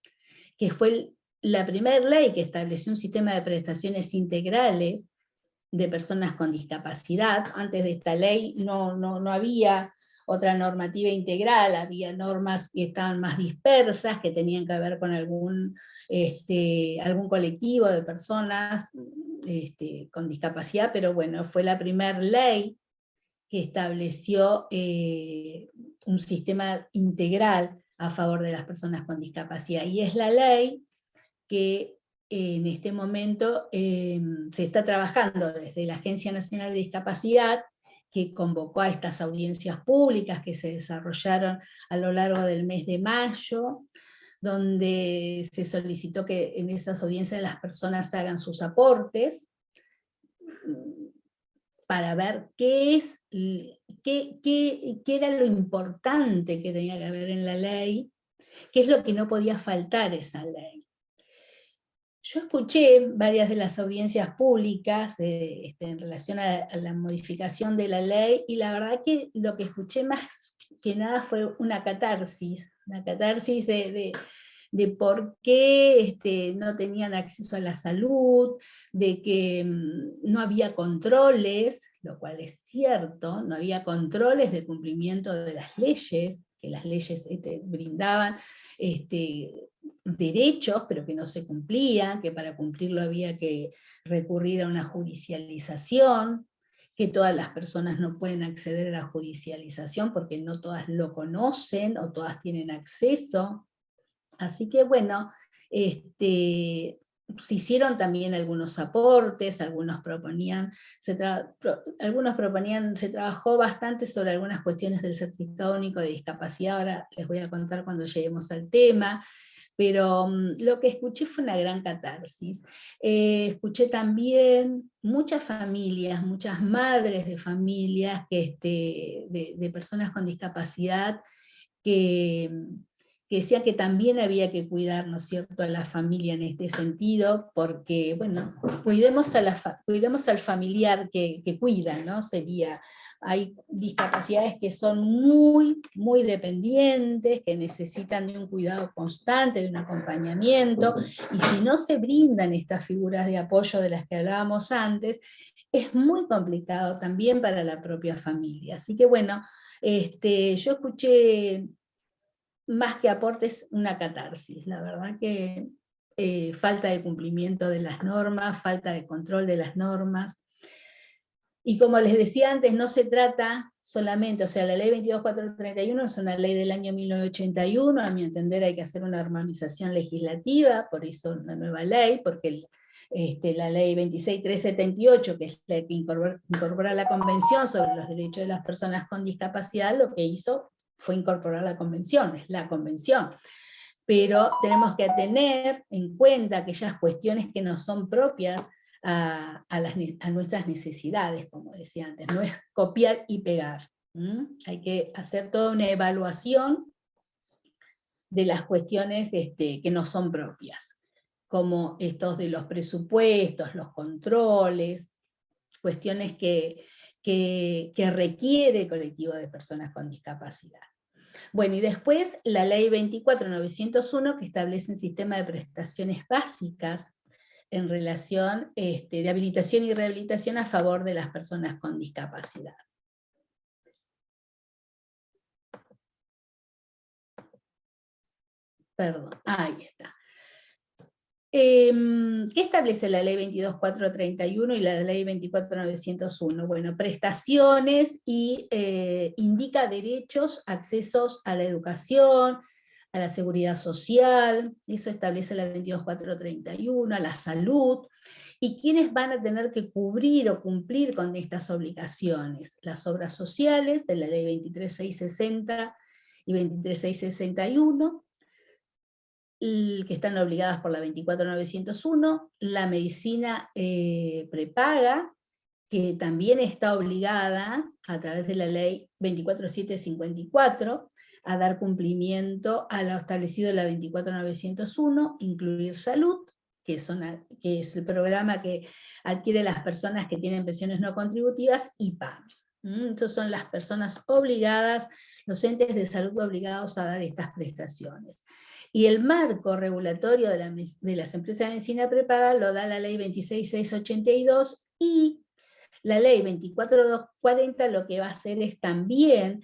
que fue la primera ley que estableció un sistema de prestaciones integrales de personas con discapacidad. Antes de esta ley no había otra normativa integral, había normas que estaban más dispersas, que tenían que ver con algún colectivo de personas con discapacidad, pero bueno, fue la primera ley que estableció un sistema integral a favor de las personas con discapacidad, y es la ley que en este momento se está trabajando desde la Agencia Nacional de Discapacidad, que convocó a estas audiencias públicas que se desarrollaron a lo largo del mes de mayo, donde se solicitó que en esas audiencias las personas hagan sus aportes para ver qué era lo importante que tenía que haber en la ley, qué es lo que no podía faltar esa ley. Yo escuché varias de las audiencias públicas en relación a la modificación de la ley, y la verdad que lo que escuché más que nada fue una catarsis de por qué no tenían acceso a la salud, de que no había controles, lo cual es cierto, no había controles de cumplimiento de las leyes, que las leyes brindaban derechos, pero que no se cumplían, que para cumplirlo había que recurrir a una judicialización, que todas las personas no pueden acceder a la judicialización porque no todas lo conocen o todas tienen acceso. Así que bueno, se hicieron también algunos aportes, algunos proponían, se trabajó bastante sobre algunas cuestiones del certificado único de discapacidad, ahora les voy a contar cuando lleguemos al tema, pero lo que escuché fue una gran catarsis. Escuché también muchas familias, muchas madres de familias de personas con discapacidad que decía que también había que cuidar, ¿no es cierto?, a la familia en este sentido, porque, bueno, cuidemos al familiar que cuida, ¿no? Hay discapacidades que son muy, muy dependientes, que necesitan de un cuidado constante, de un acompañamiento, y si no se brindan estas figuras de apoyo de las que hablábamos antes, es muy complicado también para la propia familia. Así que, bueno, yo escuché más que aportes, una catarsis. La verdad que falta de cumplimiento de las normas, falta de control de las normas. Y como les decía antes, no se trata solamente, o sea, la ley 22431 es una ley del año 1981, a mi entender hay que hacer una armonización legislativa, por eso una nueva ley, porque la ley 26378, que es la que incorpora la Convención sobre los Derechos de las Personas con Discapacidad, lo que hizo fue incorporar la convención, es la convención. Pero tenemos que tener en cuenta aquellas cuestiones que no son propias a nuestras necesidades, como decía antes, no es copiar y pegar. Hay que hacer toda una evaluación de las cuestiones que no son propias, como estos de los presupuestos, los controles, cuestiones que requiere el colectivo de personas con discapacidad. Bueno, y después la ley 24901, que establece un sistema de prestaciones básicas en relación de habilitación y rehabilitación a favor de las personas con discapacidad. Perdón, ahí está. ¿Qué establece la ley 22431 y la ley 24901? Bueno, prestaciones y indica derechos, accesos a la educación, a la seguridad social, eso establece la 22431, a la salud, y quiénes van a tener que cubrir o cumplir con estas obligaciones. Las obras sociales de la ley 23660 y 23661, que están obligadas por la 24901, la medicina prepaga, que también está obligada a través de la ley 24754 a dar cumplimiento a lo establecido en la 24901, incluir salud, que es el programa que adquiere las personas que tienen pensiones no contributivas, y PAMI. Entonces son las personas obligadas, los entes de salud obligados a dar estas prestaciones. Y el marco regulatorio de las empresas de medicina prepaga lo da la ley 26682 y la ley 24240 lo que va a hacer es también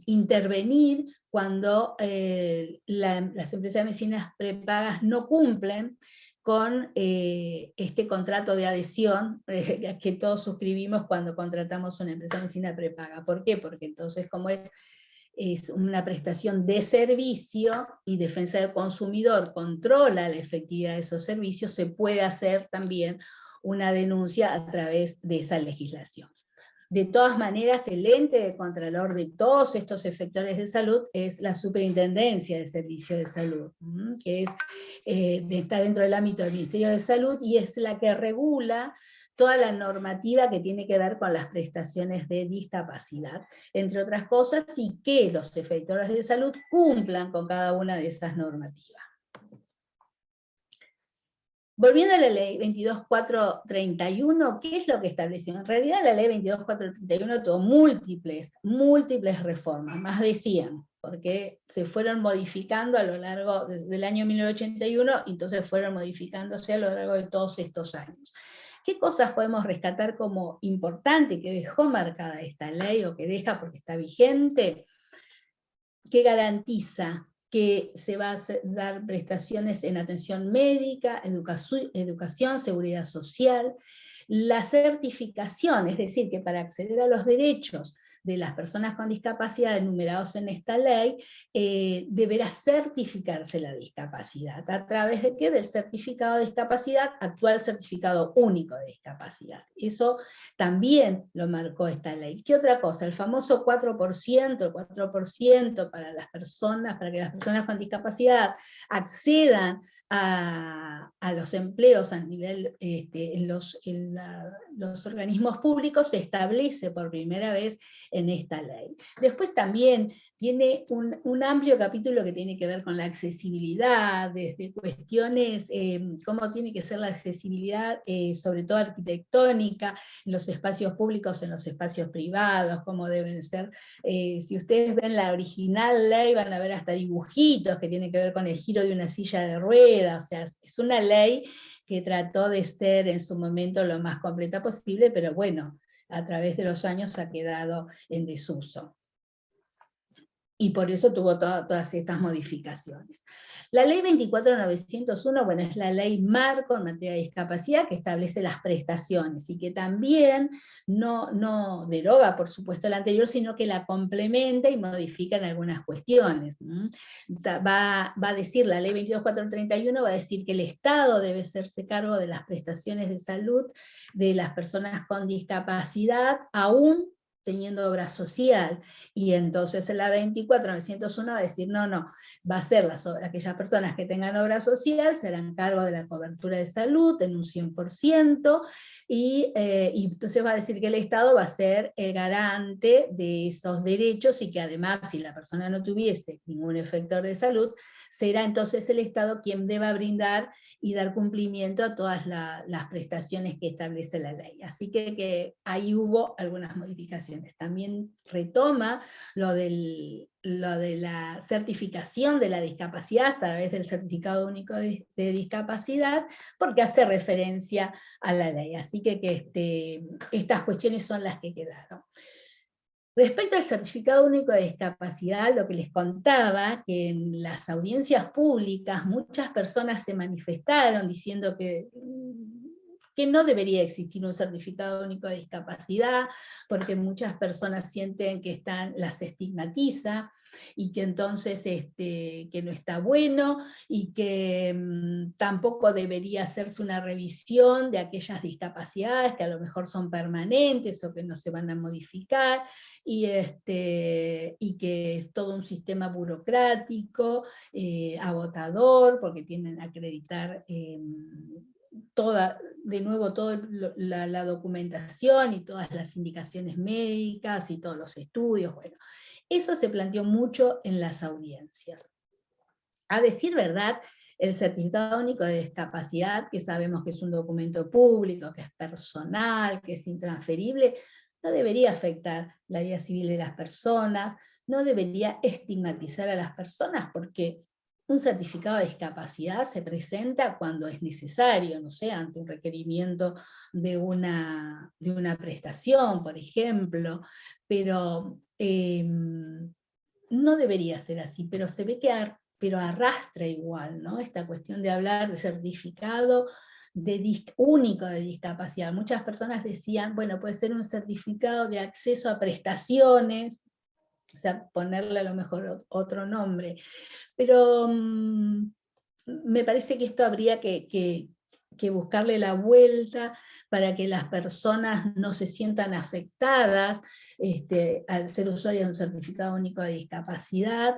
intervenir cuando las empresas de medicinas prepagas no cumplen con este contrato de adhesión que todos suscribimos cuando contratamos una empresa de medicina prepaga. ¿Por qué? Porque entonces, como es una prestación de servicio y Defensa del Consumidor controla la efectividad de esos servicios, se puede hacer también una denuncia a través de esa legislación. De todas maneras, el ente de contralor de todos estos efectores de salud es la Superintendencia de Servicios de Salud, que está dentro del ámbito del Ministerio de Salud y es la que regula toda la normativa que tiene que ver con las prestaciones de discapacidad, entre otras cosas, y que los efectores de salud cumplan con cada una de esas normativas. Volviendo a la ley 22431, ¿qué es lo que estableció? En realidad la ley 22431 tuvo múltiples reformas, más de 100, porque se fueron modificando a lo largo del año 1981, y entonces fueron modificándose a lo largo de todos estos años. ¿Qué cosas podemos rescatar como importante que dejó marcada esta ley, o que deja porque está vigente? Que garantiza que se va a dar prestaciones en atención médica, educación, seguridad social, la certificación, es decir, que para acceder a los derechos de las personas con discapacidad enumerados en esta ley, deberá certificarse la discapacidad. ¿A través de qué? Del certificado de discapacidad, actual certificado único de discapacidad. Eso también lo marcó esta ley. ¿Qué otra cosa? El famoso 4%, el 4% para las personas, para que las personas con discapacidad accedan a los empleos a nivel, en los organismos públicos, se establece por primera vez en esta ley. Después también tiene un amplio capítulo que tiene que ver con la accesibilidad, desde cuestiones, cómo tiene que ser la accesibilidad, sobre todo arquitectónica, en los espacios públicos, en los espacios privados, cómo deben ser. Si ustedes ven la original ley, van a ver hasta dibujitos que tienen que ver con el giro de una silla de ruedas. O sea, es una ley que trató de ser en su momento lo más completa posible, pero bueno, a través de los años ha quedado en desuso. Y por eso tuvo todas estas modificaciones. La ley 24901, bueno, es la ley marco en materia de discapacidad que establece las prestaciones y que también no deroga, por supuesto, la anterior, sino que la complementa y modifica en algunas cuestiones. Va a decir, la ley 22431 va a decir que el Estado debe hacerse cargo de las prestaciones de salud de las personas con discapacidad, aún teniendo obra social, y entonces en la 24901 va a decir, no, va a ser aquellas personas que tengan obra social se harán cargo de la cobertura de salud en un 100%, y entonces va a decir que el Estado va a ser el garante de esos derechos, y que además, si la persona no tuviese ningún efector de salud, será entonces el Estado quien deba brindar y dar cumplimiento a todas las prestaciones que establece la ley. Así que ahí hubo algunas modificaciones. También retoma lo de la certificación de la discapacidad a través del certificado único de discapacidad, porque hace referencia a la ley. Así que estas cuestiones son las que quedaron. Respecto al certificado único de discapacidad, lo que les contaba, que en las audiencias públicas muchas personas se manifestaron diciendo que no debería existir un certificado único de discapacidad, porque muchas personas sienten que las estigmatiza, y que entonces que no está bueno, y que tampoco debería hacerse una revisión de aquellas discapacidades que a lo mejor son permanentes o que no se van a modificar, y que es todo un sistema burocrático, agotador, porque tienen que acreditar toda la documentación y todas las indicaciones médicas y todos los estudios. Bueno, eso se planteó mucho en las audiencias. A decir verdad, el certificado único de discapacidad, que sabemos que es un documento público, que es personal, que es intransferible, no debería afectar la vida civil de las personas, no debería estigmatizar a las personas, porque un certificado de discapacidad se presenta cuando es necesario, no sé, ante un requerimiento de una prestación, por ejemplo, pero no debería ser así, pero se ve que pero arrastra igual, ¿no? Esta cuestión de hablar de certificado único de discapacidad. Muchas personas decían, bueno, puede ser un certificado de acceso a prestaciones, o sea, ponerle a lo mejor otro nombre, pero me parece que esto habría que buscarle la vuelta para que las personas no se sientan afectadas al ser usuarios de un certificado único de discapacidad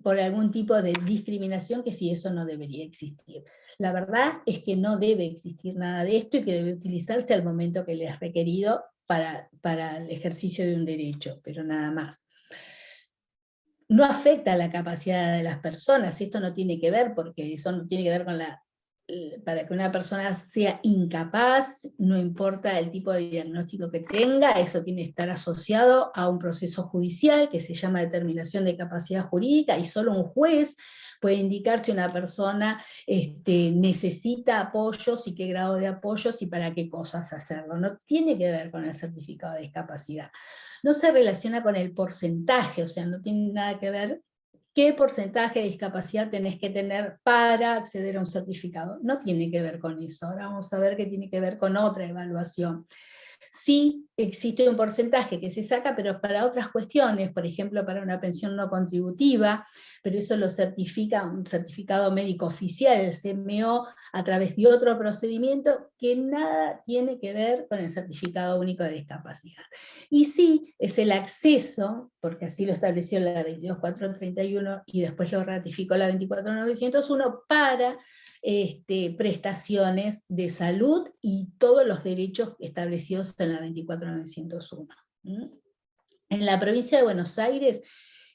por algún tipo de discriminación, que si eso no debería existir. La verdad es que no debe existir nada de esto y que debe utilizarse al momento que le es requerido para el ejercicio de un derecho, pero nada más. No afecta la capacidad de las personas, esto no tiene que ver, porque eso no tiene que ver con para que una persona sea incapaz, no importa el tipo de diagnóstico que tenga, eso tiene que estar asociado a un proceso judicial que se llama determinación de capacidad jurídica, y solo un juez puede indicar si una persona necesita apoyos y qué grado de apoyos y para qué cosas hacerlo. No tiene que ver con el certificado de discapacidad. No se relaciona con el porcentaje, o sea, no tiene nada que ver qué porcentaje de discapacidad tenés que tener para acceder a un certificado. No tiene que ver con eso. Ahora vamos a ver que tiene que ver con otra evaluación. Sí existe un porcentaje que se saca, pero para otras cuestiones, por ejemplo, para una pensión no contributiva, pero eso lo certifica un certificado médico oficial, el CMO, a través de otro procedimiento que nada tiene que ver con el certificado único de discapacidad. Y sí, es el acceso, porque así lo estableció la 22431 y después lo ratificó la 24901, para prestaciones de salud y todos los derechos establecidos en la 24901. En la provincia de Buenos Aires,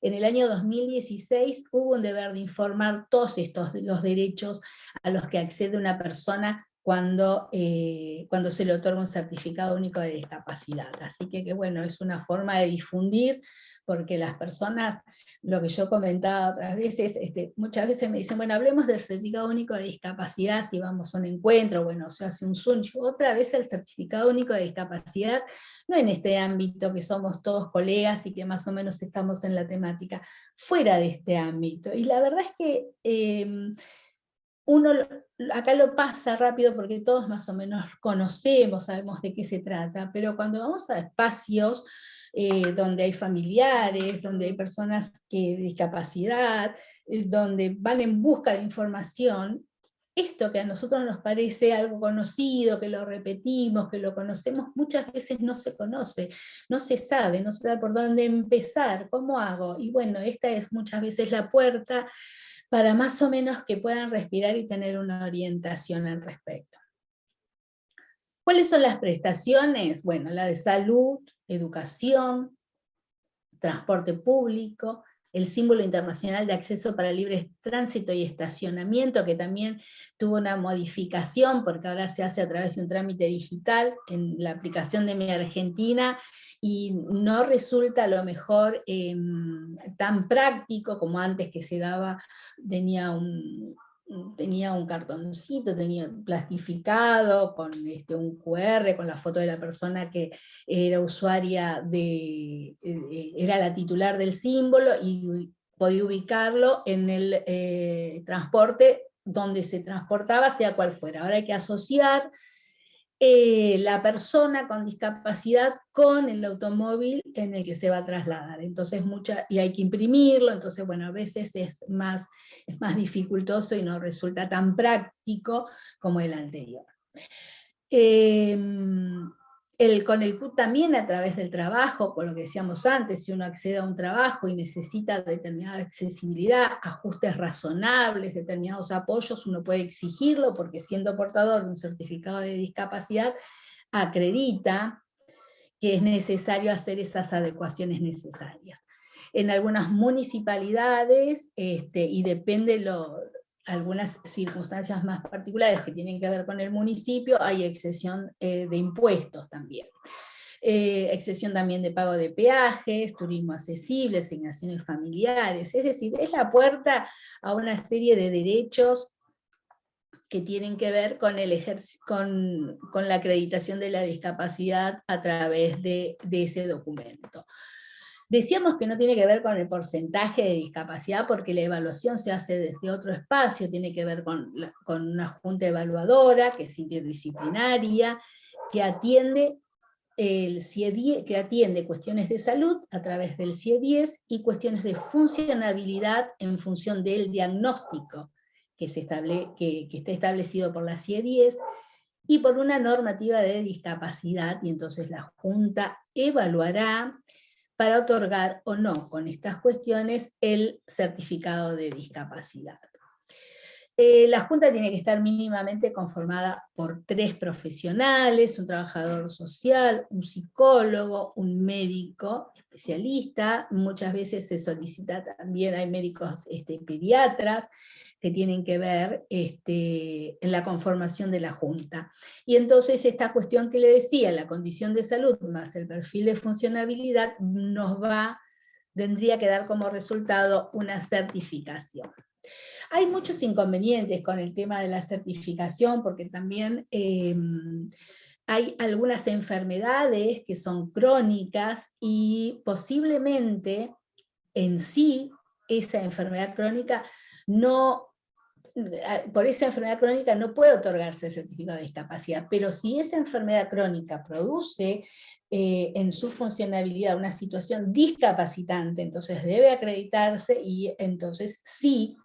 en el año 2016, hubo un deber de informar todos los derechos a los que accede una persona cuando se le otorga un certificado único de discapacidad. Así que bueno, es una forma de difundir, porque las personas, lo que yo comentaba otras veces, muchas veces me dicen, bueno, hablemos del certificado único de discapacidad si vamos a un encuentro, bueno, se hace un Zoom. Otra vez el certificado único de discapacidad, no en este ámbito que somos todos colegas y que más o menos estamos en la temática, fuera de este ámbito. Y la verdad es que uno acá lo pasa rápido porque todos más o menos conocemos, sabemos de qué se trata, pero cuando vamos a espacios donde hay familiares, donde hay personas de discapacidad, donde van en busca de información, esto que a nosotros nos parece algo conocido, que lo repetimos, que lo conocemos, muchas veces no se conoce, no se sabe por dónde empezar, cómo hago. Y bueno, esta es muchas veces la puerta para más o menos que puedan respirar y tener una orientación al respecto. ¿Cuáles son las prestaciones? Bueno, la de salud, educación, transporte público, el símbolo internacional de acceso para libre tránsito y estacionamiento, que también tuvo una modificación porque ahora se hace a través de un trámite digital en la aplicación de Mi Argentina, y no resulta a lo mejor tan práctico como antes, que se daba, tenía un cartoncito, tenía plastificado, con un QR, con la foto de la persona que era usuaria era la titular del símbolo, y podía ubicarlo en el transporte donde se transportaba, sea cual fuera. Ahora hay que asociar la persona con discapacidad con el automóvil en el que se va a trasladar. Entonces y hay que imprimirlo, entonces bueno, a veces es más dificultoso y no resulta tan práctico como el anterior. Con el CUT también, a través del trabajo, con lo que decíamos antes, si uno accede a un trabajo y necesita determinada accesibilidad, ajustes razonables, determinados apoyos, uno puede exigirlo, porque siendo portador de un certificado de discapacidad, acredita que es necesario hacer esas adecuaciones necesarias. En algunas municipalidades, y depende algunas circunstancias más particulares que tienen que ver con el municipio, hay exención de impuestos también. excepción también de pago de peajes, turismo accesible, asignaciones familiares, es decir, es la puerta a una serie de derechos que tienen que ver con, con la acreditación de la discapacidad a través de ese documento. Decíamos que no tiene que ver con el porcentaje de discapacidad porque la evaluación se hace desde otro espacio, tiene que ver con una junta evaluadora que es interdisciplinaria, que atiende el CIE-10, que atiende cuestiones de salud a través del CIE-10 y cuestiones de funcionabilidad en función del diagnóstico que está establecido por la CIE-10 y por una normativa de discapacidad, y entonces la Junta evaluará para otorgar o no con estas cuestiones el certificado de discapacidad. La Junta tiene que estar mínimamente conformada por 3 profesionales, un trabajador social, un psicólogo, un médico especialista, muchas veces se solicita también, hay médicos pediatras, que tienen que ver en la conformación de la Junta. Y entonces esta cuestión que le decía, la condición de salud más el perfil de funcionabilidad, tendría que dar como resultado una certificación. Hay muchos inconvenientes con el tema de la certificación, porque también hay algunas enfermedades que son crónicas y posiblemente en sí esa enfermedad crónica por esa enfermedad crónica no puede otorgarse el certificado de discapacidad, pero si esa enfermedad crónica produce en su funcionabilidad una situación discapacitante, entonces debe acreditarse y entonces sí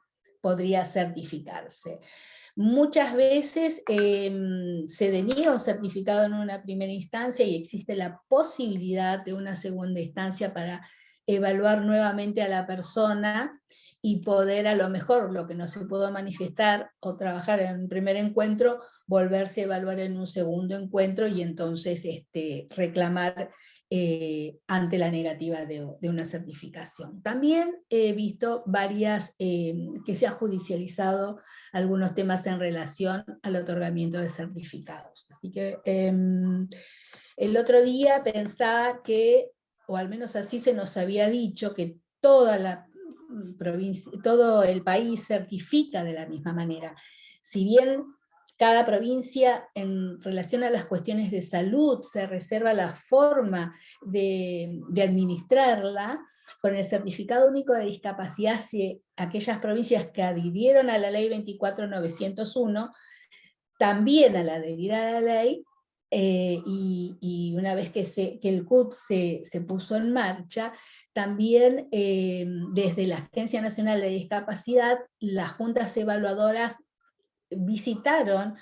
podría certificarse. Muchas veces se deniega un certificado en una primera instancia y existe la posibilidad de una segunda instancia para evaluar nuevamente a la persona y poder a lo mejor lo que no se pudo manifestar o trabajar en un primer encuentro, volverse a evaluar en un segundo encuentro y entonces reclamar ante la negativa de una certificación. También he visto varias, que se ha judicializado algunos temas en relación al otorgamiento de certificados. Así que el otro día pensaba que, o al menos así se nos había dicho, que toda la provincia, todo el país certifica de la misma manera. Si bien cada provincia en relación a las cuestiones de salud se reserva la forma de administrarla, con el certificado único de discapacidad, si aquellas provincias que adhirieron a la ley 24.901, también al adherir a la ley, y una vez que el CUT se puso en marcha, también desde la Agencia Nacional de Discapacidad, las juntas evaluadoras visitaron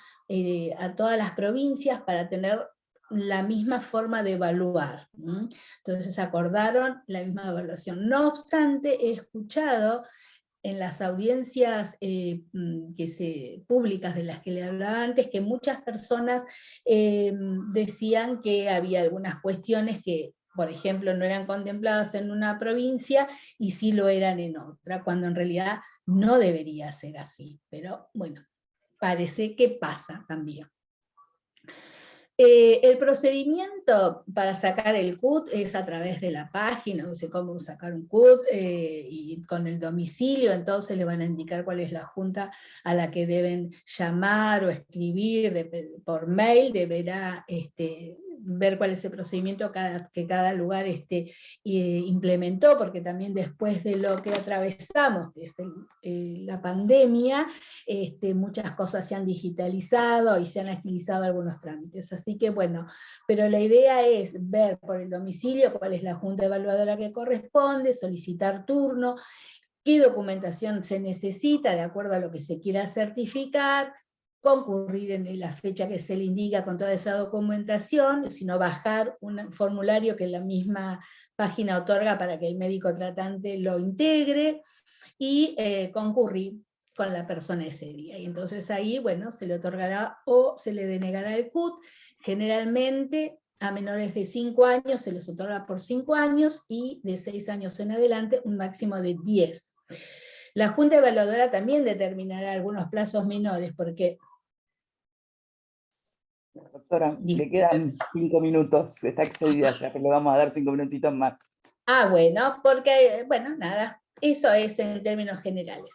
a todas las provincias para tener la misma forma de evaluar. Entonces acordaron la misma evaluación. No obstante, he escuchado en las audiencias públicas de las que le hablaba antes, que muchas personas decían que había algunas cuestiones que, por ejemplo, no eran contempladas en una provincia y sí lo eran en otra, cuando en realidad no debería ser así. Pero bueno, parece que pasa también. El procedimiento para sacar el CUT es a través de la página, no sé cómo sacar un CUT, y con el domicilio, entonces le van a indicar cuál es la junta a la que deben llamar o escribir por mail, deberá ver cuál es el procedimiento que cada lugar implementó, porque también después de lo que atravesamos, que es la pandemia, muchas cosas se han digitalizado y se han agilizado algunos trámites. Así que bueno, pero la idea es ver por el domicilio cuál es la junta evaluadora que corresponde, solicitar turno, qué documentación se necesita de acuerdo a lo que se quiera certificar, concurrir en la fecha que se le indica con toda esa documentación, sino bajar un formulario que la misma página otorga para que el médico tratante lo integre y concurrir con la persona ese día. Y entonces ahí, bueno, se le otorgará o se le denegará el CUT. Generalmente a menores de 5 años se les otorga por 5 años y de 6 años en adelante un máximo de 10. La Junta Evaluadora también determinará algunos plazos menores, porque Doctora, le Disculpe. quedan 5 minutos, está excedida ya, pero le vamos a dar 5 minutitos más. Ah, bueno, porque, bueno, nada, eso es en términos generales.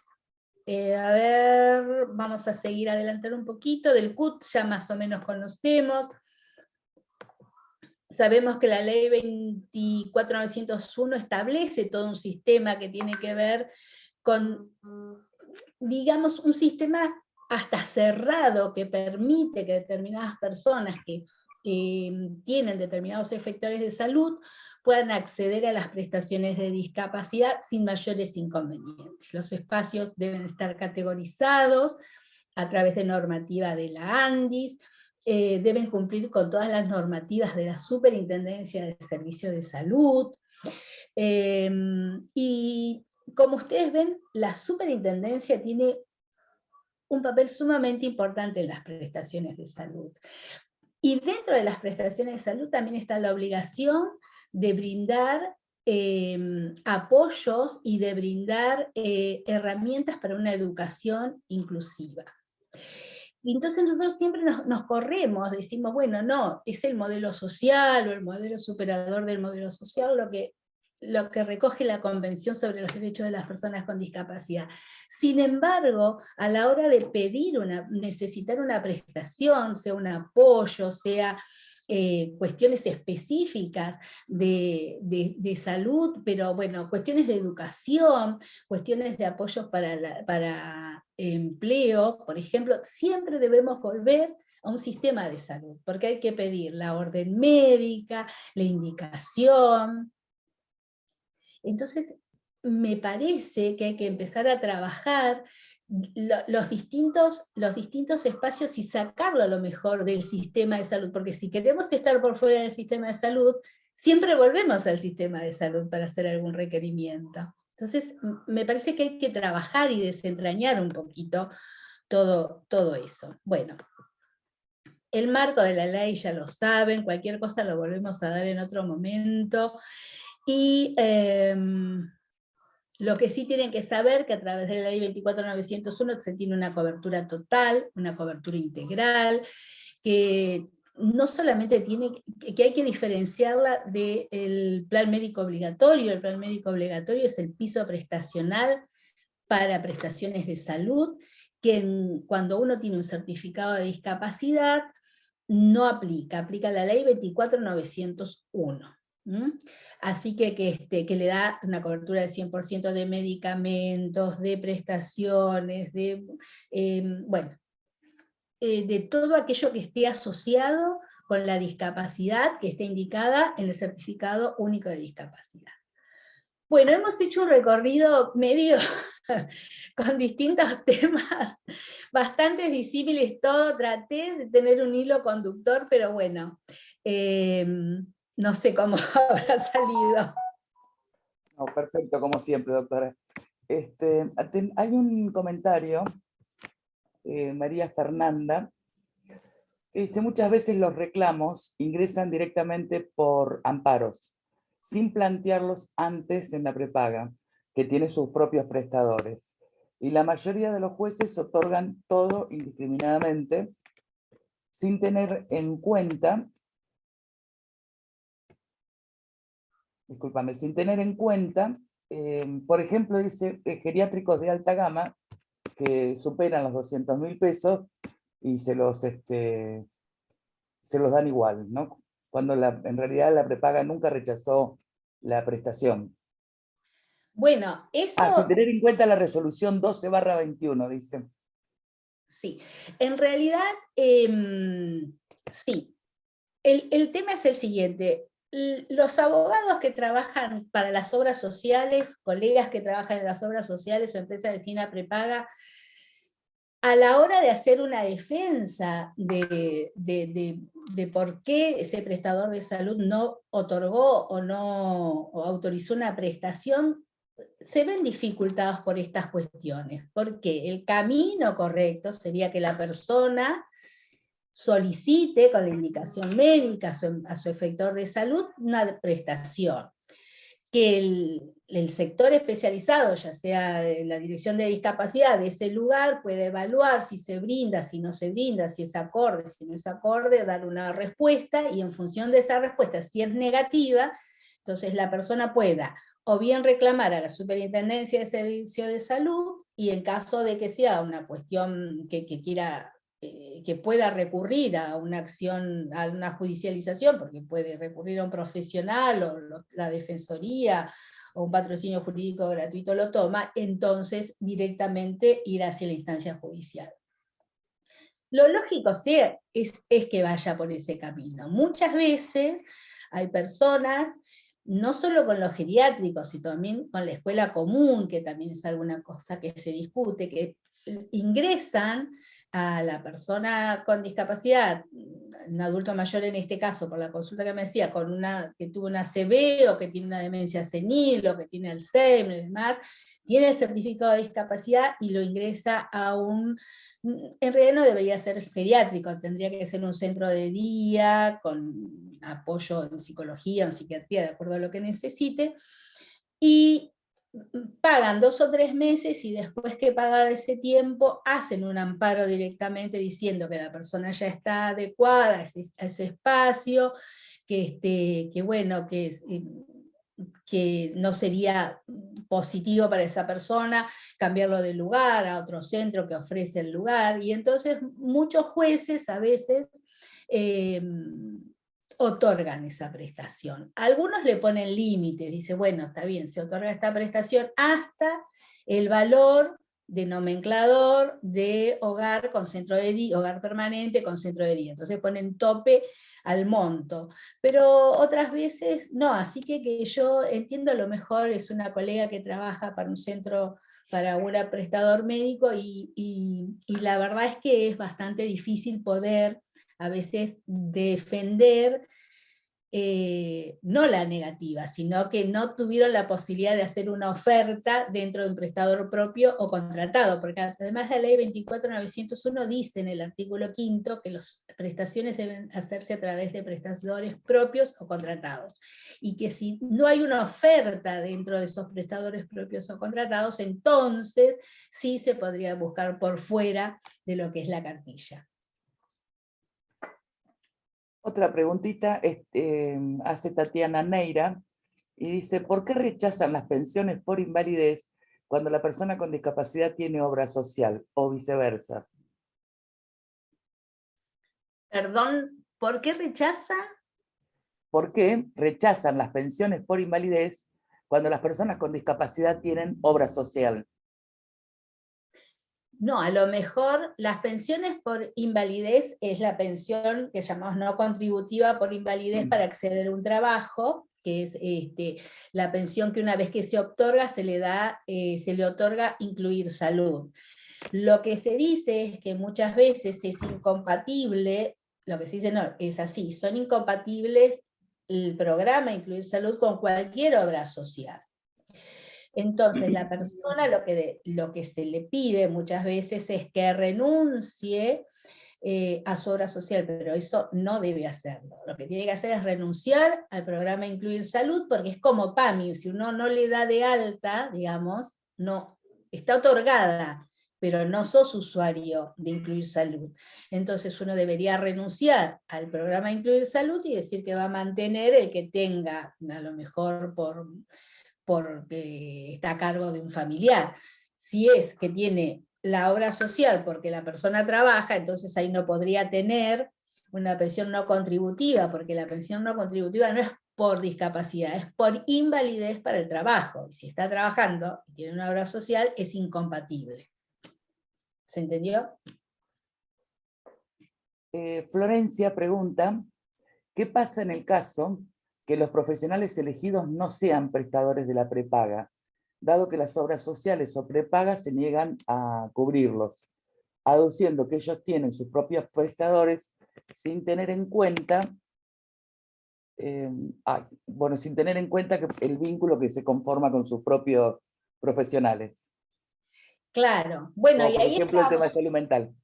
A ver, vamos a seguir adelantar un poquito. Del CUT ya más o menos conocemos. Sabemos que la ley 24901 establece todo un sistema que tiene que ver con, digamos, un sistema hasta cerrado que permite que determinadas personas que tienen determinados efectores de salud puedan acceder a las prestaciones de discapacidad sin mayores inconvenientes. Los espacios deben estar categorizados a través de normativa de la ANDIS, deben cumplir con todas las normativas de la Superintendencia de Servicios de Salud, y como ustedes ven, la Superintendencia tiene un papel sumamente importante en las prestaciones de salud. Y dentro de las prestaciones de salud también está la obligación de brindar apoyos y de brindar herramientas para una educación inclusiva. Y entonces nosotros siempre nos corremos, decimos, bueno, no, es el modelo social o el modelo superador del modelo social lo que recoge la Convención sobre los Derechos de las Personas con Discapacidad. Sin embargo, a la hora de necesitar una prestación, sea un apoyo, sea cuestiones específicas de salud, pero bueno, cuestiones de educación, cuestiones de apoyos para empleo, por ejemplo, siempre debemos volver a un sistema de salud, porque hay que pedir la orden médica, la indicación. Entonces, me parece que hay que empezar a trabajar los distintos espacios y sacarlo a lo mejor del sistema de salud, porque si queremos estar por fuera del sistema de salud, siempre volvemos al sistema de salud para hacer algún requerimiento. Entonces, me parece que hay que trabajar y desentrañar un poquito todo eso. Bueno, el marco de la ley ya lo saben, cualquier cosa lo volvemos a dar en otro momento. Y lo que sí tienen que saber que a través de la ley 24901 se tiene una cobertura total, una cobertura integral, que no solamente que hay que diferenciarla del plan médico obligatorio. El plan médico obligatorio es el piso prestacional para prestaciones de salud, que cuando uno tiene un certificado de discapacidad no aplica la ley 24901. Así que le da una cobertura del 100% de medicamentos, de prestaciones, de todo aquello que esté asociado con la discapacidad que esté indicada en el Certificado Único de Discapacidad. Bueno, hemos hecho un recorrido medio con distintos temas, bastante disímiles todo, traté de tener un hilo conductor, pero bueno, no sé cómo habrá salido. No, perfecto, como siempre, doctora. Hay un comentario, María Fernanda, que dice, muchas veces los reclamos ingresan directamente por amparos, sin plantearlos antes en la prepaga, que tiene sus propios prestadores. Y la mayoría de los jueces otorgan todo indiscriminadamente, sin tener en cuenta, por ejemplo, dice, geriátricos de alta gama, que superan los 200.000 pesos y se los dan igual, ¿no? Cuando en realidad la prepaga nunca rechazó la prestación. Bueno, eso... sin tener en cuenta la resolución 12/21, dice. Sí, en realidad, sí. El tema es el siguiente. Los abogados que trabajan para las obras sociales, colegas que trabajan en las obras sociales o empresas de vecina prepaga, a la hora de hacer una defensa de por qué ese prestador de salud no otorgó o autorizó una prestación, se ven dificultados por estas cuestiones, porque el camino correcto sería que la persona solicite con la indicación médica a su efector de salud una prestación, que el sector especializado, ya sea la dirección de discapacidad de ese lugar, puede evaluar si se brinda, si no se brinda, si es acorde, si no es acorde, dar una respuesta, y en función de esa respuesta, si es negativa, entonces la persona pueda o bien reclamar a la Superintendencia de Servicio de Salud, y en caso de que sea una cuestión que quiera, que pueda recurrir a una acción, a una judicialización, porque puede recurrir a un profesional o la defensoría o un patrocinio jurídico gratuito lo toma, entonces directamente ir hacia la instancia judicial. Lo lógico es que vaya por ese camino. Muchas veces hay personas, no solo con los geriátricos, sino también con la escuela común, que también es alguna cosa que se discute, que ingresan a la persona con discapacidad, un adulto mayor en este caso, por la consulta que me hacía, que tuvo una ACV, o que tiene una demencia senil, o que tiene Alzheimer y demás, tiene el certificado de discapacidad y lo ingresa a en realidad no debería ser geriátrico, tendría que ser un centro de día, con apoyo en psicología, en psiquiatría, de acuerdo a lo que necesite, y pagan 2 o 3 meses, y después que paga ese tiempo, hacen un amparo directamente diciendo que la persona ya está adecuada a ese espacio, que bueno, que no sería positivo para esa persona cambiarlo de lugar a otro centro que ofrece el lugar, y entonces muchos jueces a veces otorgan esa prestación. Algunos le ponen límites, dice, bueno, está bien, se otorga esta prestación hasta el valor de nomenclador de hogar con centro de día, hogar permanente con centro de día. Entonces ponen tope al monto, pero otras veces no, así que yo entiendo, a lo mejor es una colega que trabaja para un centro, para un prestador médico, y la verdad es que es bastante difícil poder a veces defender no la negativa, sino que no tuvieron la posibilidad de hacer una oferta dentro de un prestador propio o contratado, porque además la ley 24.901 dice en el artículo 5 que las prestaciones deben hacerse a través de prestadores propios o contratados, y que si no hay una oferta dentro de esos prestadores propios o contratados, entonces sí se podría buscar por fuera de lo que es la cartilla. Otra preguntita hace Tatiana Neira y dice, ¿por qué rechazan las pensiones por invalidez cuando la persona con discapacidad tiene obra social o viceversa? Perdón, ¿por qué rechaza? ¿Por qué rechazan las pensiones por invalidez cuando las personas con discapacidad tienen obra social? No, a lo mejor las pensiones por invalidez es la pensión que llamamos no contributiva por invalidez para acceder a un trabajo, que es la pensión que una vez que se otorga se le otorga incluir salud. Lo que se dice es que muchas veces es incompatible, lo que se dice no, es así, son incompatibles el programa Incluir Salud con cualquier obra social. Entonces la persona lo que se le pide muchas veces es que renuncie a su obra social, pero eso no debe hacerlo. Lo que tiene que hacer es renunciar al programa Incluir Salud, porque es como PAMI, si uno no le da de alta, digamos, no, está otorgada, pero no sos usuario de Incluir Salud. Entonces uno debería renunciar al programa Incluir Salud y decir que va a mantener el que tenga, a lo mejor porque está a cargo de un familiar. Si es que tiene la obra social porque la persona trabaja, entonces ahí no podría tener una pensión no contributiva, porque la pensión no contributiva no es por discapacidad, es por invalidez para el trabajo. Y si está trabajando y tiene una obra social, es incompatible. ¿Se entendió? Florencia pregunta, ¿qué pasa en el caso que los profesionales elegidos no sean prestadores de la prepaga, dado que las obras sociales o prepagas se niegan a cubrirlos, aduciendo que ellos tienen sus propios prestadores sin tener en cuenta, sin tener en cuenta que el vínculo que se conforma con sus propios profesionales? Claro. Bueno, Como y por ahí ejemplo el tema de estamos. salud mental.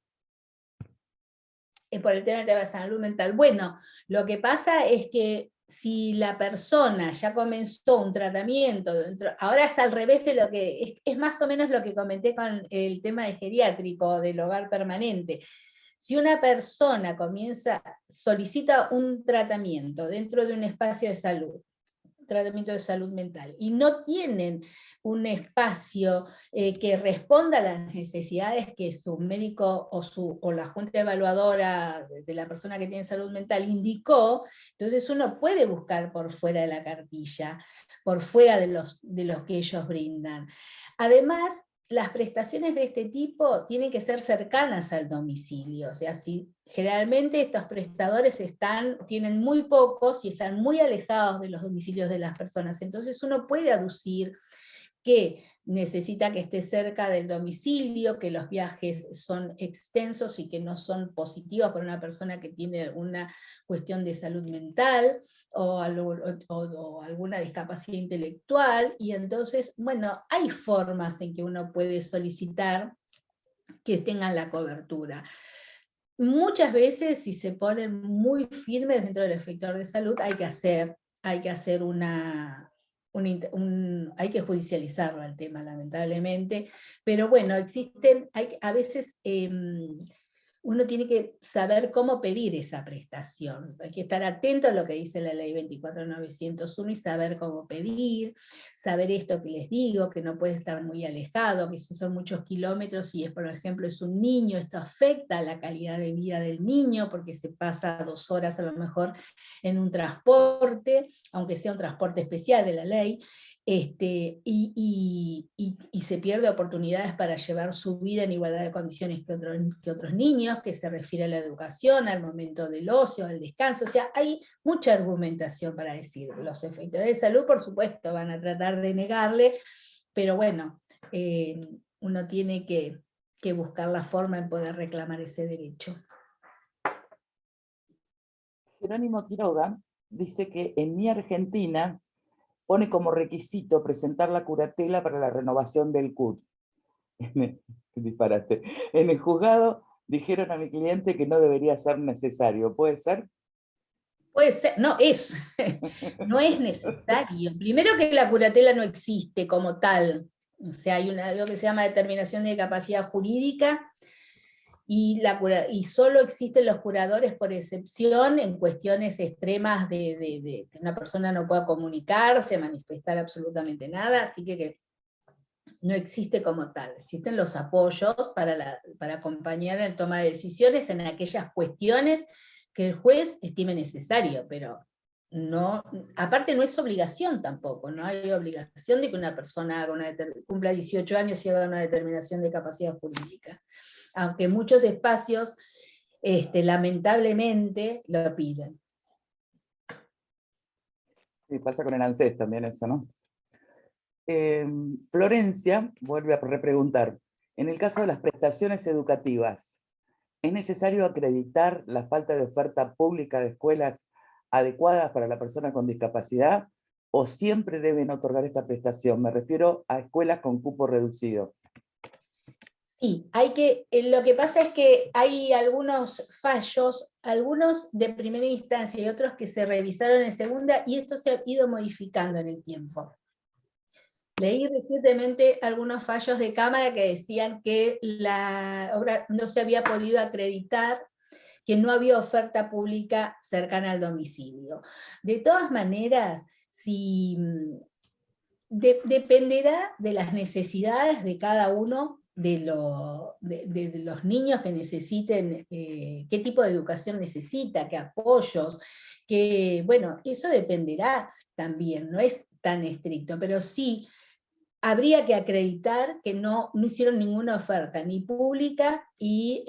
Por el tema de la salud mental. Bueno, lo que pasa es que si la persona ya comenzó un tratamiento, ahora es al revés de lo que, es más o menos lo que comenté con el tema de geriátrico, del hogar permanente. Si una persona solicita un tratamiento dentro de un espacio de salud, tratamiento de salud mental, y no tienen un espacio que responda a las necesidades que su médico o la junta evaluadora de la persona que tiene salud mental indicó, entonces uno puede buscar por fuera de la cartilla, por fuera de los que ellos brindan. Además, las prestaciones de este tipo tienen que ser cercanas al domicilio, o sea, si generalmente estos prestadores tienen muy pocos y están muy alejados de los domicilios de las personas, entonces uno puede aducir que necesita que esté cerca del domicilio, que los viajes son extensos y que no son positivos para una persona que tiene una cuestión de salud mental o alguna discapacidad intelectual, y entonces, bueno, hay formas en que uno puede solicitar que tengan la cobertura. Muchas veces, si se ponen muy firmes dentro del efector de salud, hay que hacer hay que judicializarlo al tema, lamentablemente, pero bueno, a veces uno tiene que saber cómo pedir esa prestación. Hay que estar atento a lo que dice la ley 24.901 y saber cómo pedir, saber esto que les digo, que no puede estar muy alejado, que si son muchos kilómetros y por ejemplo es un niño, esto afecta a la calidad de vida del niño porque se pasa 2 horas a lo mejor en un transporte, aunque sea un transporte especial de la ley, y se pierde oportunidades para llevar su vida en igualdad de condiciones que otros niños, que se refiere a la educación, al momento del ocio, al descanso. O sea, hay mucha argumentación para decir. Los efectores de salud, por supuesto, van a tratar de negarle, pero bueno, uno tiene que buscar la forma en poder reclamar ese derecho. Jerónimo Quiroga dice que en Mi Argentina pone como requisito presentar la curatela para la renovación del CUT. Disparate. En el juzgado dijeron a mi cliente que no debería ser necesario. ¿Puede ser? Puede ser, no es necesario. Primero que la curatela no existe como tal. O sea, hay algo que se llama determinación de capacidad jurídica, y solo existen los curadores por excepción en cuestiones extremas de que una persona no pueda comunicarse, manifestar absolutamente nada, así que no existe como tal. Existen los apoyos para acompañar en la toma de decisiones en aquellas cuestiones que el juez estime necesario, pero no, aparte no es obligación tampoco, no hay obligación de que una persona cumpla 18 años y haga una determinación de capacidad jurídica, aunque muchos espacios lamentablemente lo piden. Sí, pasa con el ANSES también eso, ¿no? Florencia vuelve a repreguntar, en el caso de las prestaciones educativas, ¿es necesario acreditar la falta de oferta pública de escuelas adecuadas para la persona con discapacidad o siempre deben otorgar esta prestación? Me refiero a escuelas con cupo reducido. Sí, lo que pasa es que hay algunos fallos, algunos de primera instancia y otros que se revisaron en segunda, y esto se ha ido modificando en el tiempo. Leí recientemente algunos fallos de Cámara que decían que la obra no se había podido acreditar, que no había oferta pública cercana al domicilio. De todas maneras, dependerá de las necesidades de cada uno de los niños que necesiten, qué tipo de educación necesita, qué apoyos, bueno, eso dependerá también, no es tan estricto, pero sí habría que acreditar que no hicieron ninguna oferta, ni pública, y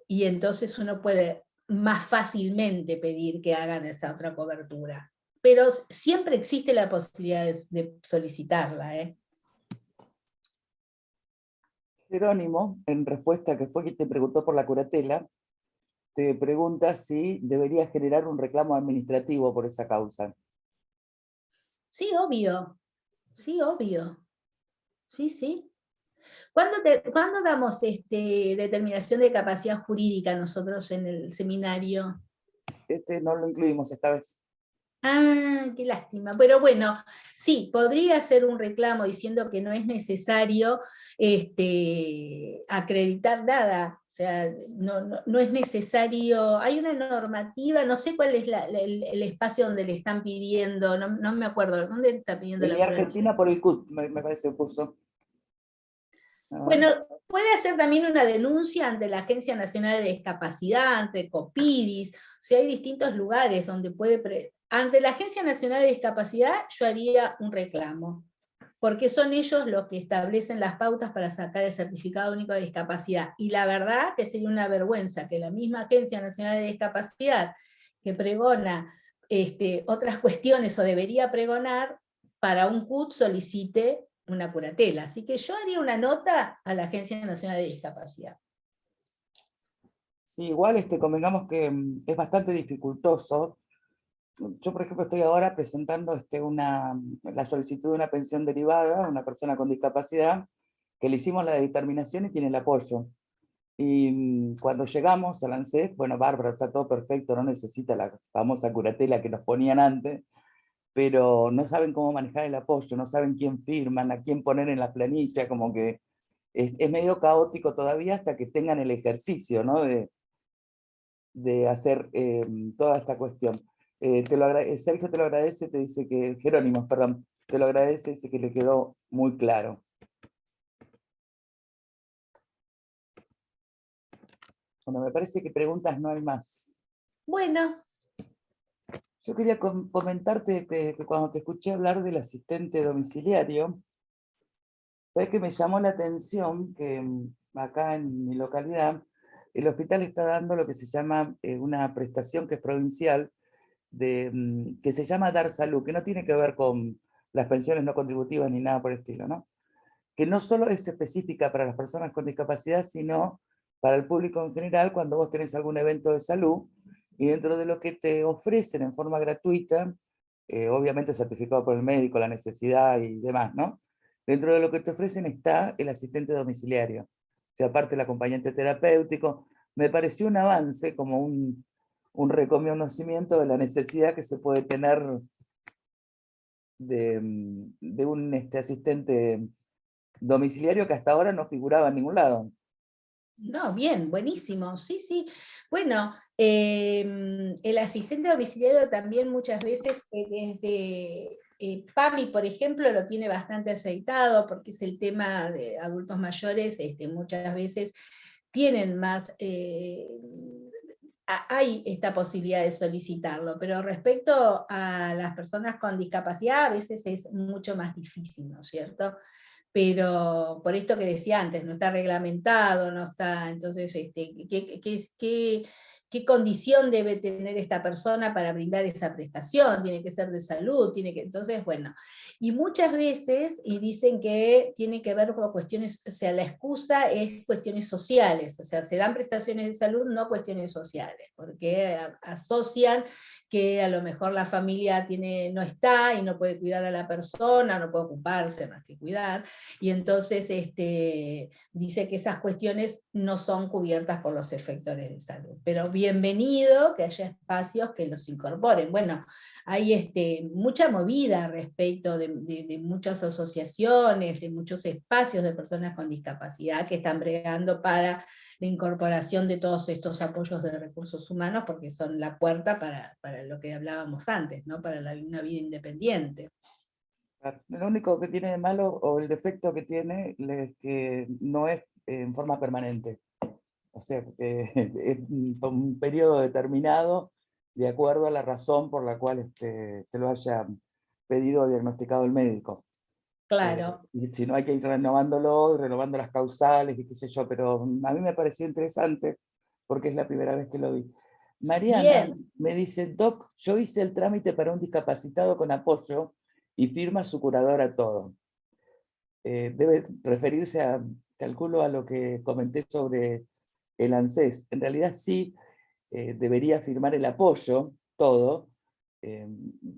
entonces uno puede más fácilmente pedir que hagan esa otra cobertura. Pero siempre existe la posibilidad de solicitarla. Jerónimo, en respuesta que fue quien te preguntó por la curatela, te pregunta si debería generar un reclamo administrativo por esa causa. Sí, obvio. Sí, obvio. Sí, sí. ¿Cuándo damos determinación de capacidad jurídica nosotros en el seminario? este no lo incluimos esta vez. Ah, qué lástima. Pero bueno, sí, podría ser un reclamo diciendo que no es necesario acreditar nada. O sea, no es necesario, hay una normativa, no sé cuál es el espacio donde le están pidiendo, no me acuerdo, ¿dónde está pidiendo la Venía prueba? Argentina por el CUT, me parece el curso. A ver. Bueno, puede hacer también una denuncia ante la Agencia Nacional de Discapacidad, ante Copidis, o sea, hay distintos lugares donde ante la Agencia Nacional de Discapacidad yo haría un reclamo, porque son ellos los que establecen las pautas para sacar el certificado único de discapacidad. Y la verdad que sería una vergüenza que la misma Agencia Nacional de Discapacidad, que pregona otras cuestiones o debería pregonar, para un CUT solicite una curatela. Así que yo haría una nota a la Agencia Nacional de Discapacidad. Sí, igual convengamos que es bastante dificultoso. Yo, por ejemplo, estoy ahora presentando la solicitud de una pensión derivada a una persona con discapacidad, que le hicimos la determinación y tiene el apoyo. Y cuando llegamos al ANSES, bueno, bárbaro, está todo perfecto, no necesita la famosa curatela que nos ponían antes, pero no saben cómo manejar el apoyo, no saben quién firman, a quién poner en la planilla, como que es medio caótico todavía hasta que tengan el ejercicio, ¿no? de hacer toda esta cuestión. Sergio te lo agradece, te dice que, Jerónimo, perdón, te lo agradece, dice que le quedó muy claro. Bueno, me parece que preguntas no hay más. Bueno, Yo quería comentarte que cuando te escuché hablar del asistente domiciliario, sabes que me llamó la atención que acá en mi localidad el hospital está dando lo que se llama una prestación que es provincial, que se llama Dar Salud, que no tiene que ver con las pensiones no contributivas ni nada por el estilo, ¿no? Que no solo es específica para las personas con discapacidad, sino para el público en general cuando vos tenés algún evento de salud, y dentro de lo que te ofrecen en forma gratuita, obviamente certificado por el médico, la necesidad y demás, ¿no? Dentro de lo que te ofrecen está el asistente domiciliario, o sea, aparte el acompañante terapéutico. Me pareció un avance, como un reconocimiento de la necesidad que se puede tener de un asistente domiciliario que hasta ahora no figuraba en ningún lado. no, bien, buenísimo, sí, sí. Bueno, el asistente domiciliario también muchas veces desde PAMI, por ejemplo, lo tiene bastante aceitado porque es el tema de adultos mayores, muchas veces tienen más, hay esta posibilidad de solicitarlo, pero respecto a las personas con discapacidad a veces es mucho más difícil, ¿no es cierto? Pero por esto que decía antes, no está reglamentado, no está, entonces, ¿qué condición debe tener esta persona para brindar esa prestación? Tiene que ser de salud, entonces, bueno, y muchas veces, y dicen que tiene que ver con cuestiones, o sea, la excusa es cuestiones sociales, o sea, se dan prestaciones de salud, no cuestiones sociales, porque asocian que a lo mejor la familia no está y no puede cuidar a la persona, no puede ocuparse más que cuidar, y entonces dice que esas cuestiones no son cubiertas por los efectores de salud. Pero bienvenido que haya espacios que los incorporen. Bueno, hay mucha movida respecto de muchas asociaciones, de muchos espacios de personas con discapacidad que están bregando para la incorporación de todos estos apoyos de recursos humanos, porque son la puerta para lo que hablábamos antes, ¿no? Para una vida independiente. Lo único que tiene de malo o el defecto que tiene es que no es en forma permanente. O sea, es un periodo determinado de acuerdo a la razón por la cual te lo haya pedido o diagnosticado el médico. Claro. Y si no, hay que ir renovándolo, renovando las causales y qué sé yo, pero a mí me pareció interesante porque es la primera vez que lo vi. Mariana Bien. me dice: Doc, yo hice el trámite para un discapacitado con apoyo y firma su curadora todo. Debe referirse calculo, a lo que comenté sobre el ANSES. En realidad sí, debería firmar el apoyo, todo, eh,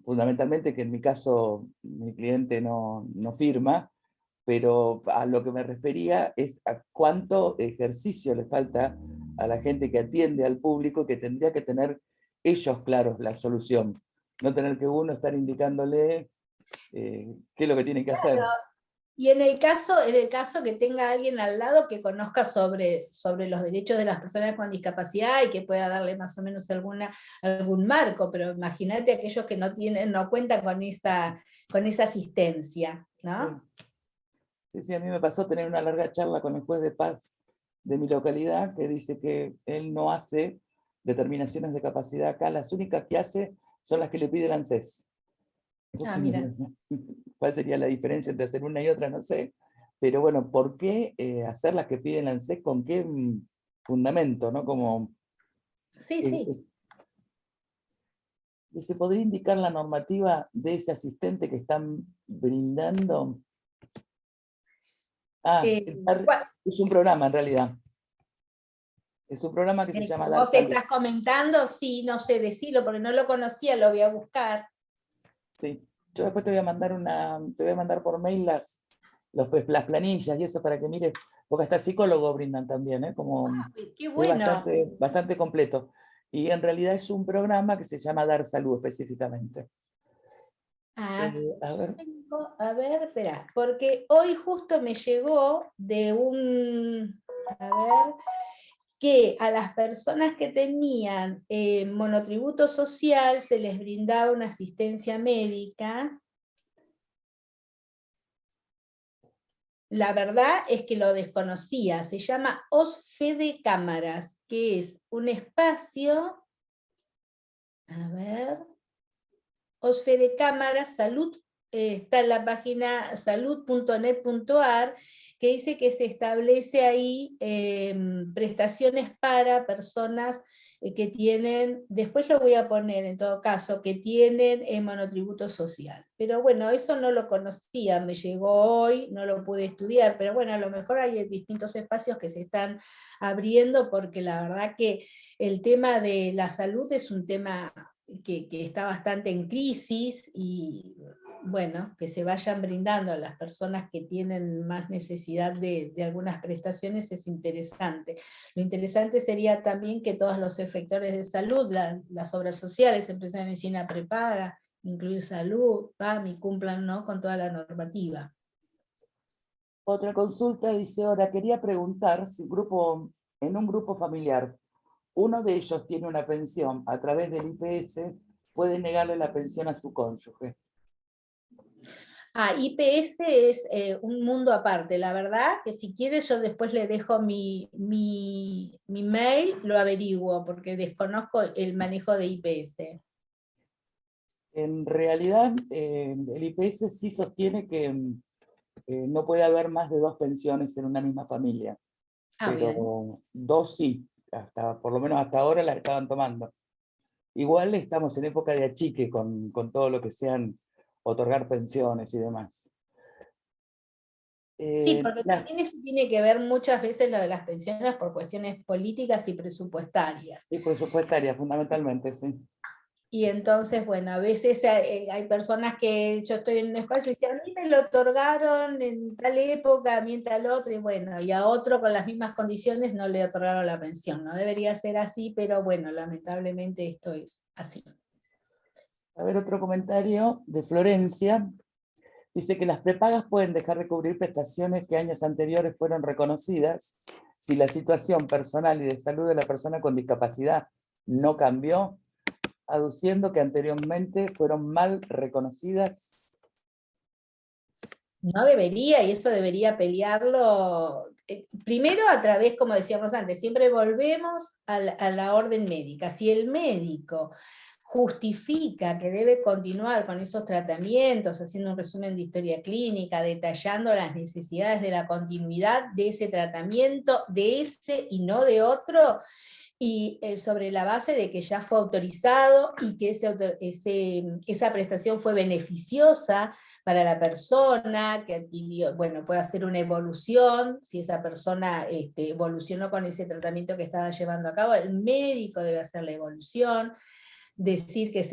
fundamentalmente que en mi caso mi cliente no firma, pero a lo que me refería es a cuánto ejercicio le falta a la gente que atiende al público, que tendría que tener ellos, claro, la solución. No tener que uno estar indicándole qué es lo que tiene que hacer. Y en el caso que tenga alguien al lado que conozca sobre los derechos de las personas con discapacidad y que pueda darle más o menos algún marco, pero imagínate aquellos que no cuentan con esa asistencia, ¿no? Sí, sí, a mí me pasó tener una larga charla con el juez de paz de mi localidad que dice que él no hace determinaciones de capacidad acá, las únicas que hace son las que le pide el ANSES. Entonces, Mira. ¿cuál sería la diferencia entre hacer una y otra? No sé. Pero bueno, ¿por qué hacer las que pide el ANSES? ¿Con qué fundamento? ¿No? Como, Sí, eh, sí. ¿se podría indicar la normativa de ese asistente que están brindando? ¿Cuál? Es un programa en realidad. Es un programa que se llama Dar Vos Salud. estás comentando, sí, no sé decirlo porque no lo conocía, lo voy a buscar. Sí. Yo después te voy a mandar por mail las planillas y eso para que mires, porque hasta psicólogos brindan también, ¿eh? Como Qué es bueno. bastante completo. Y en realidad es un programa que se llama Dar Salud específicamente. Ah, A ver, a ver, espera, porque hoy justo me llegó a ver, que a las personas que tenían monotributo social se les brindaba una asistencia médica. La verdad es que lo desconocía, se llama OSFEDE Cámaras, que es un espacio, a ver, OSFEDE Cámaras, salud, está en la página salud.net.ar, que dice que se establece ahí prestaciones para personas que tienen, después lo voy a poner en todo caso, que tienen monotributo social. Pero bueno, eso no lo conocía, me llegó hoy, no lo pude estudiar, pero bueno, a lo mejor hay distintos espacios que se están abriendo, porque la verdad que el tema de la salud es un tema que está bastante en crisis y bueno, que se vayan brindando a las personas que tienen más necesidad de algunas prestaciones es interesante. Lo interesante sería también que todos los efectores de salud, las obras sociales, empresas de medicina prepaga, incluir salud, PAMI, cumplan, ¿no?, con toda la normativa. otra consulta dice, ahora quería preguntar si en un grupo familiar uno de ellos tiene una pensión a través del IPS, puede negarle la pensión a su cónyuge. IPS es un mundo aparte. La verdad que si quieres yo después le dejo mi mail, lo averiguo, porque desconozco el manejo de IPS. En realidad, el IPS sí sostiene que no puede haber más de 2 pensiones en una misma familia, Bien. pero 2 sí, por lo menos hasta ahora las estaban tomando. Igual estamos en época de achique con todo lo que sean otorgar pensiones y demás. Sí, porque también eso tiene que ver muchas veces lo de las pensiones por cuestiones políticas y presupuestarias. Y presupuestaria, fundamentalmente, sí. Y entonces, bueno, a veces hay personas que yo estoy en un espacio y dicen, a mí me lo otorgaron en tal época, a mí en tal otro, y bueno, y a otro con las mismas condiciones no le otorgaron la pensión. No debería ser así, pero bueno, lamentablemente esto es así. A ver, otro comentario de Florencia. Dice que las prepagas pueden dejar de cubrir prestaciones que años anteriores fueron reconocidas si la situación personal y de salud de la persona con discapacidad no cambió, aduciendo que anteriormente fueron mal reconocidas. No debería, y eso debería pelearlo, primero a través, como decíamos antes, siempre volvemos a la orden médica. Si el médico justifica que debe continuar con esos tratamientos, haciendo un resumen de historia clínica, detallando las necesidades de la continuidad de ese tratamiento, de ese y no de otro, y sobre la base de que ya fue autorizado y que esa prestación fue beneficiosa para la persona, que adquirió, bueno, puede hacer una evolución, si esa persona evolucionó con ese tratamiento que estaba llevando a cabo, el médico debe hacer la evolución, decir que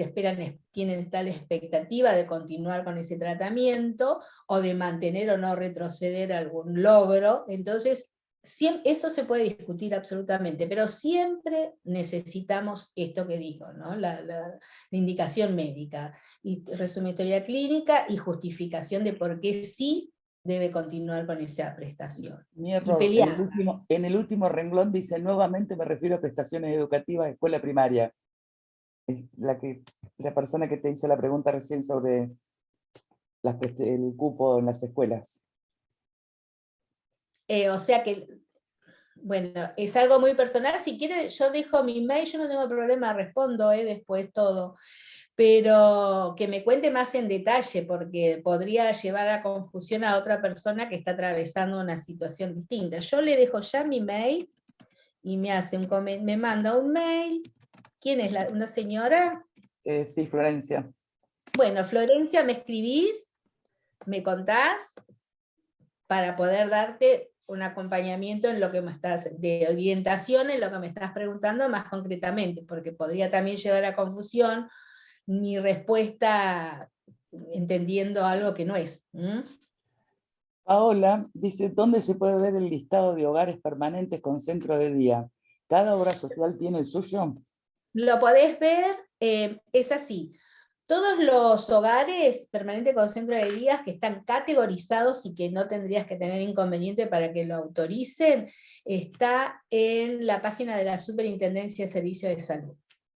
tienen tal expectativa de continuar con ese tratamiento, o de mantener o no retroceder algún logro. Entonces, eso se puede discutir absolutamente, pero siempre necesitamos esto que digo, ¿no? La indicación médica, y resumitoria clínica y justificación de por qué sí debe continuar con esa prestación. Mi Y error, pelear. en el último renglón dice, nuevamente me refiero a prestaciones educativas de escuela primaria. Es la persona que te hizo la pregunta recién sobre el cupo en las escuelas. O sea que, bueno, es algo muy personal. Si quiere, yo dejo mi mail, yo no tengo problema, respondo después todo. Pero que me cuente más en detalle, porque podría llevar a confusión a otra persona que está atravesando una situación distinta. Yo le dejo ya mi mail y me manda un mail. ¿Quién es una señora? Sí, Florencia. Bueno, Florencia, me escribís, me contás, para poder darte un acompañamiento en lo que me estás, de orientación en lo que me estás preguntando más concretamente, porque podría también llevar a confusión mi respuesta entendiendo algo que no es. Paola dice, ¿dónde se puede ver el listado de hogares permanentes con centro de día? ¿Cada obra social tiene el suyo? Lo podés ver, es así. Todos los hogares permanentes con centro de días que están categorizados y que no tendrías que tener inconveniente para que lo autoricen, está en la página de la Superintendencia de Servicios de Salud.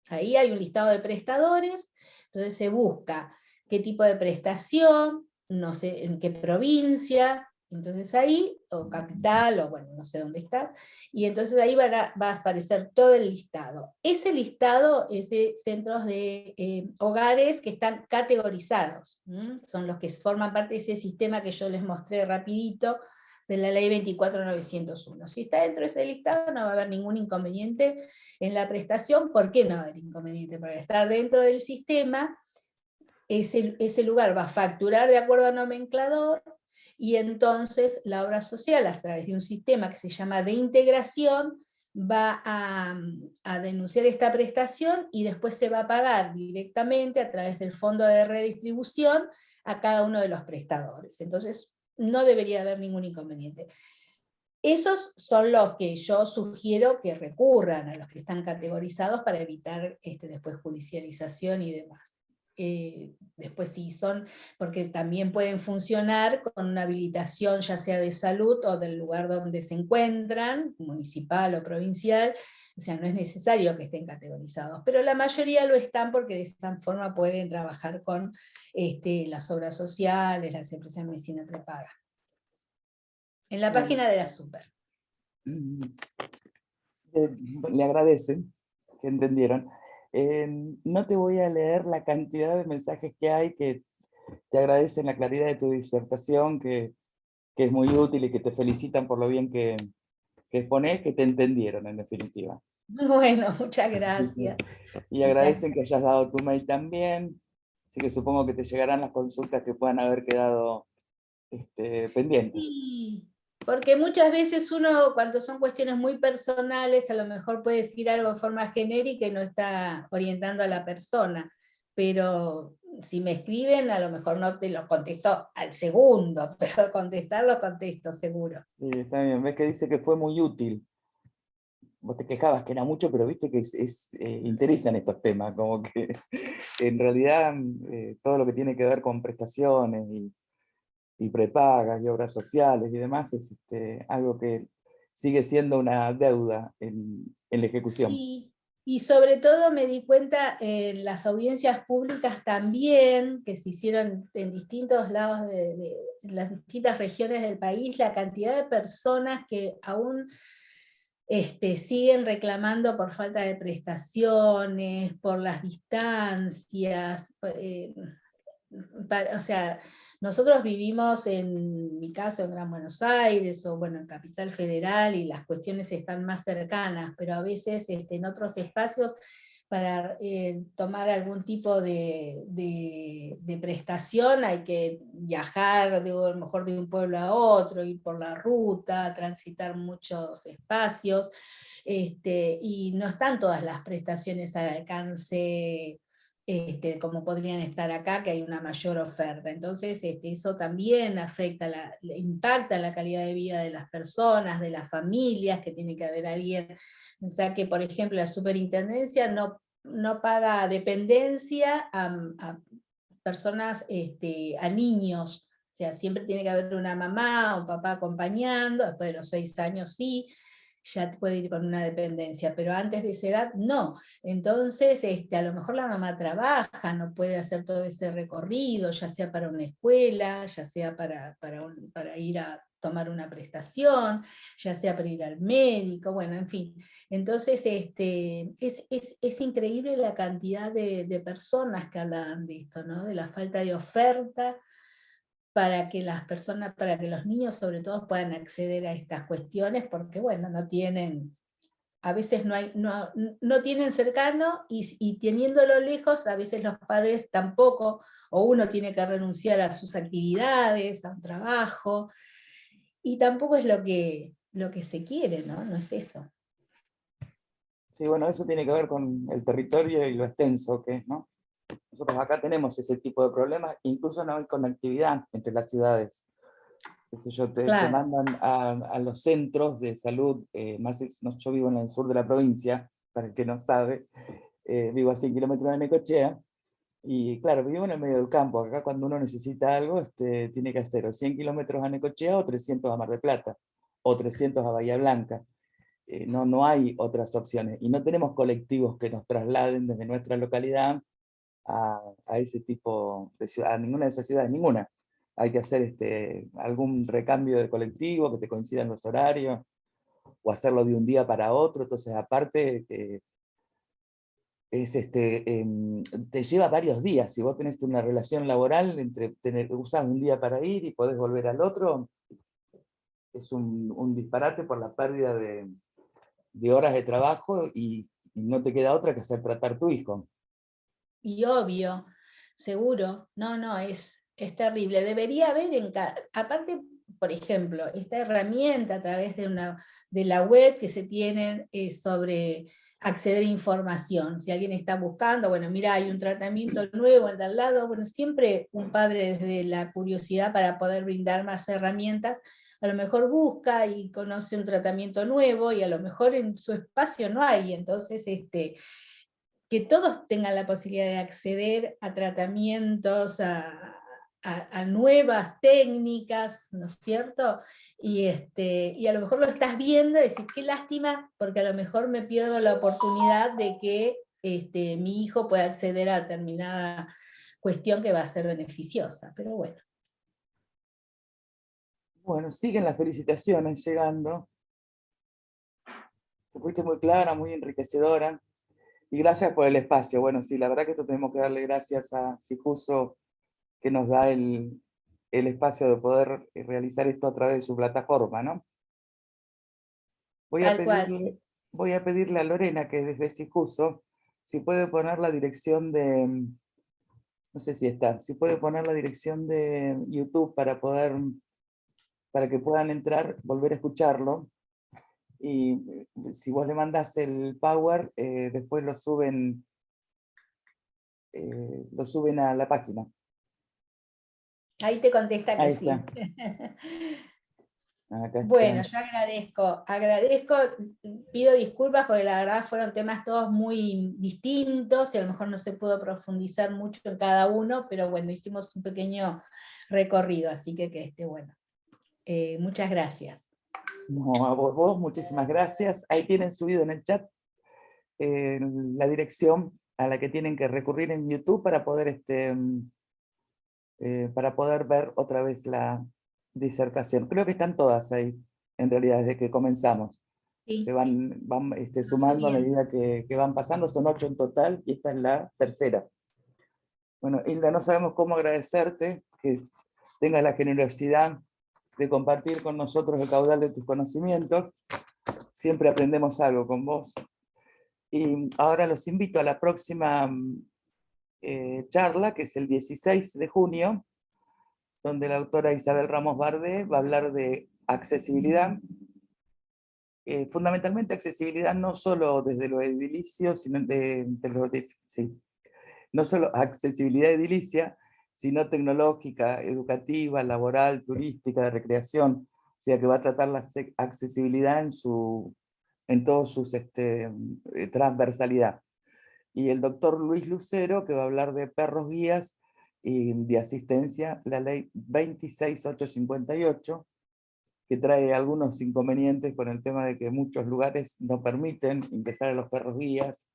Ahí hay un listado de prestadores, entonces se busca qué tipo de prestación, no sé en qué provincia, entonces ahí, o capital, o bueno, no sé dónde está, y entonces ahí va a aparecer todo el listado. Ese listado es de centros de hogares que están categorizados, son los que forman parte de ese sistema que yo les mostré rapidito, de la ley 24901. Si está dentro de ese listado no va a haber ningún inconveniente en la prestación. ¿Por qué no va a haber inconveniente? Porque está dentro del sistema, ese lugar va a facturar de acuerdo al nomenclador, y entonces la obra social, a través de un sistema que se llama de integración, va a denunciar esta prestación y después se va a pagar directamente a través del fondo de redistribución a cada uno de los prestadores. Entonces no debería haber ningún inconveniente. Esos son los que yo sugiero que recurran, a los que están categorizados, para evitar después judicialización y demás. Después sí son, porque también pueden funcionar con una habilitación ya sea de salud o del lugar donde se encuentran, municipal o provincial, o sea, no es necesario que estén categorizados, pero la mayoría lo están porque de esta forma pueden trabajar con las obras sociales, las empresas de medicina prepaga. En la página de la Super. Le agradecen que entendieron. No te voy a leer la cantidad de mensajes que hay que te agradecen la claridad de tu disertación, que es muy útil y que te felicitan por lo bien que exponés, que te entendieron en definitiva. Bueno, muchas gracias. Y agradecen que hayas dado tu mail también, así que supongo que te llegarán las consultas que puedan haber quedado pendientes. Sí, porque muchas veces uno, cuando son cuestiones muy personales, a lo mejor puede decir algo de forma genérica y no está orientando a la persona, pero si me escriben, a lo mejor no te lo contesto al segundo, pero contestar lo contesto seguro. Sí, está bien, ves que dice que fue muy útil. Vos te quejabas que era mucho, pero viste que interesan estos temas, como que en realidad todo lo que tiene que ver con prestaciones y prepagas y obras sociales y demás es algo que sigue siendo una deuda en la ejecución. Sí, y sobre todo me di cuenta en las audiencias públicas también, que se hicieron en distintos lados en las distintas regiones del país, la cantidad de personas que aún siguen reclamando por falta de prestaciones, por las distancias. O sea, nosotros vivimos, en mi caso, en Gran Buenos Aires, o bueno, en Capital Federal, y las cuestiones están más cercanas, pero a veces en otros espacios, para tomar algún tipo de prestación hay que viajar a lo mejor de un pueblo a otro, ir por la ruta, transitar muchos espacios, y no están todas las prestaciones al alcance como podrían estar acá, que hay una mayor oferta. Entonces, eso también afecta, impacta la calidad de vida de las personas, de las familias, que tiene que haber alguien, o sea, que por ejemplo la superintendencia no paga dependencia a personas, a niños, o sea, siempre tiene que haber una mamá o un papá acompañando, después de los 6 años sí, ya puede ir con una dependencia, pero antes de esa edad no. Entonces, a lo mejor la mamá trabaja, no puede hacer todo ese recorrido, ya sea para una escuela, ya sea para ir a tomar una prestación, ya sea para ir al médico, bueno, en fin. Entonces, es increíble la cantidad de personas que hablan de esto, ¿no? De la falta de oferta para que las personas, para que los niños sobre todo puedan acceder a estas cuestiones, porque bueno, no tienen, a veces no tienen cercano, y teniéndolo lejos, a veces los padres tampoco, o uno tiene que renunciar a sus actividades, a un trabajo, y tampoco es lo que se quiere, ¿no? No es eso. Sí, bueno, eso tiene que ver con el territorio y lo extenso que es, ¿no? Nosotros acá tenemos ese tipo de problemas, incluso no hay conectividad entre las ciudades. Qué sé yo, te Claro. mandan a los centros de salud, yo vivo en el sur de la provincia, para el que no sabe, vivo a 100 kilómetros de Necochea, y claro, vivo en el medio del campo. Acá cuando uno necesita algo, tiene que hacer o 100 kilómetros a Necochea, o 300 a Mar del Plata, o 300 a Bahía Blanca. No hay otras opciones, y no tenemos colectivos que nos trasladen desde nuestra localidad a ese tipo de ciudad, a ninguna de esas ciudades, ninguna. Hay que hacer algún recambio de colectivo que te coincidan los horarios, o hacerlo de un día para otro. Entonces, aparte, te lleva varios días. Si vos tenés una relación laboral, usás un día para ir y podés volver al otro, es un disparate por la pérdida de horas de trabajo, y no te queda otra que hacer tratar tu hijo. Y obvio, seguro, no, es terrible. Debería haber aparte, por ejemplo, esta herramienta a través de la web que se tienen, sobre acceder a información. Si alguien está buscando, bueno, mira, hay un tratamiento nuevo en tal lado, bueno, siempre un padre desde la curiosidad para poder brindar más herramientas, a lo mejor busca y conoce un tratamiento nuevo, y a lo mejor en su espacio no hay, entonces que todos tengan la posibilidad de acceder a tratamientos, a nuevas técnicas, ¿no es cierto? Y a lo mejor lo estás viendo y decís, qué lástima, porque a lo mejor me pierdo la oportunidad de que mi hijo pueda acceder a determinada cuestión que va a ser beneficiosa, pero bueno. Bueno, siguen las felicitaciones llegando. Fuiste muy clara, muy enriquecedora. Y gracias por el espacio. Bueno, sí, la verdad que esto tenemos que darle gracias a Sijuso, que nos da el espacio de poder realizar esto a través de su plataforma, ¿no? Voy a Tal cual. pedirle, voy a pedirle a Lorena, que desde Sijuso, si puede poner la dirección no sé si está, si puede poner la dirección de YouTube para que puedan entrar, volver a escucharlo. Y si vos le mandás el Power, después lo suben a la página. Ahí te contesta que Ahí sí. está. Acá Bueno, está. yo agradezco, pido disculpas porque la verdad fueron temas todos muy distintos y a lo mejor no se pudo profundizar mucho en cada uno, pero bueno, hicimos un pequeño recorrido, así que esté bueno. Muchas gracias. No, a vos, muchísimas gracias. Ahí tienen subido en el chat la dirección a la que tienen que recurrir en YouTube para poder ver otra vez la disertación. Creo que están todas ahí, en realidad, desde que comenzamos. Se Sí, van muy sumando a bien. medida que van pasando. Son 8 en total, y esta es la tercera. Bueno, Hilda, no sabemos cómo agradecerte que tengas la generosidad de compartir con nosotros el caudal de tus conocimientos. Siempre aprendemos algo con vos. Y ahora los invito a la próxima charla, que es el 16 de junio, donde la autora Isabel Ramos Bardé va a hablar de accesibilidad. Fundamentalmente accesibilidad no solo desde lo edilicio, sino no solo accesibilidad edilicia, sino tecnológica, educativa, laboral, turística, de recreación, o sea que va a tratar la accesibilidad en toda su transversalidad. Y el doctor Luis Lucero, que va a hablar de perros guías y de asistencia, la ley 26858, que trae algunos inconvenientes con el tema de que muchos lugares no permiten ingresar a los perros guías,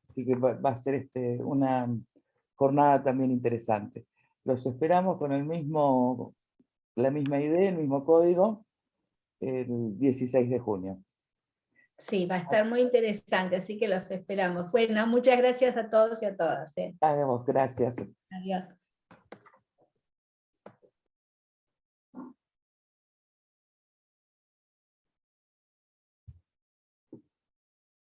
así que va a ser una jornada también interesante. Los esperamos con la misma idea, el mismo código, el 16 de junio. Sí, va a estar muy interesante, así que los esperamos. Bueno, muchas gracias a todos y a todas. Hagamos, gracias. Adiós.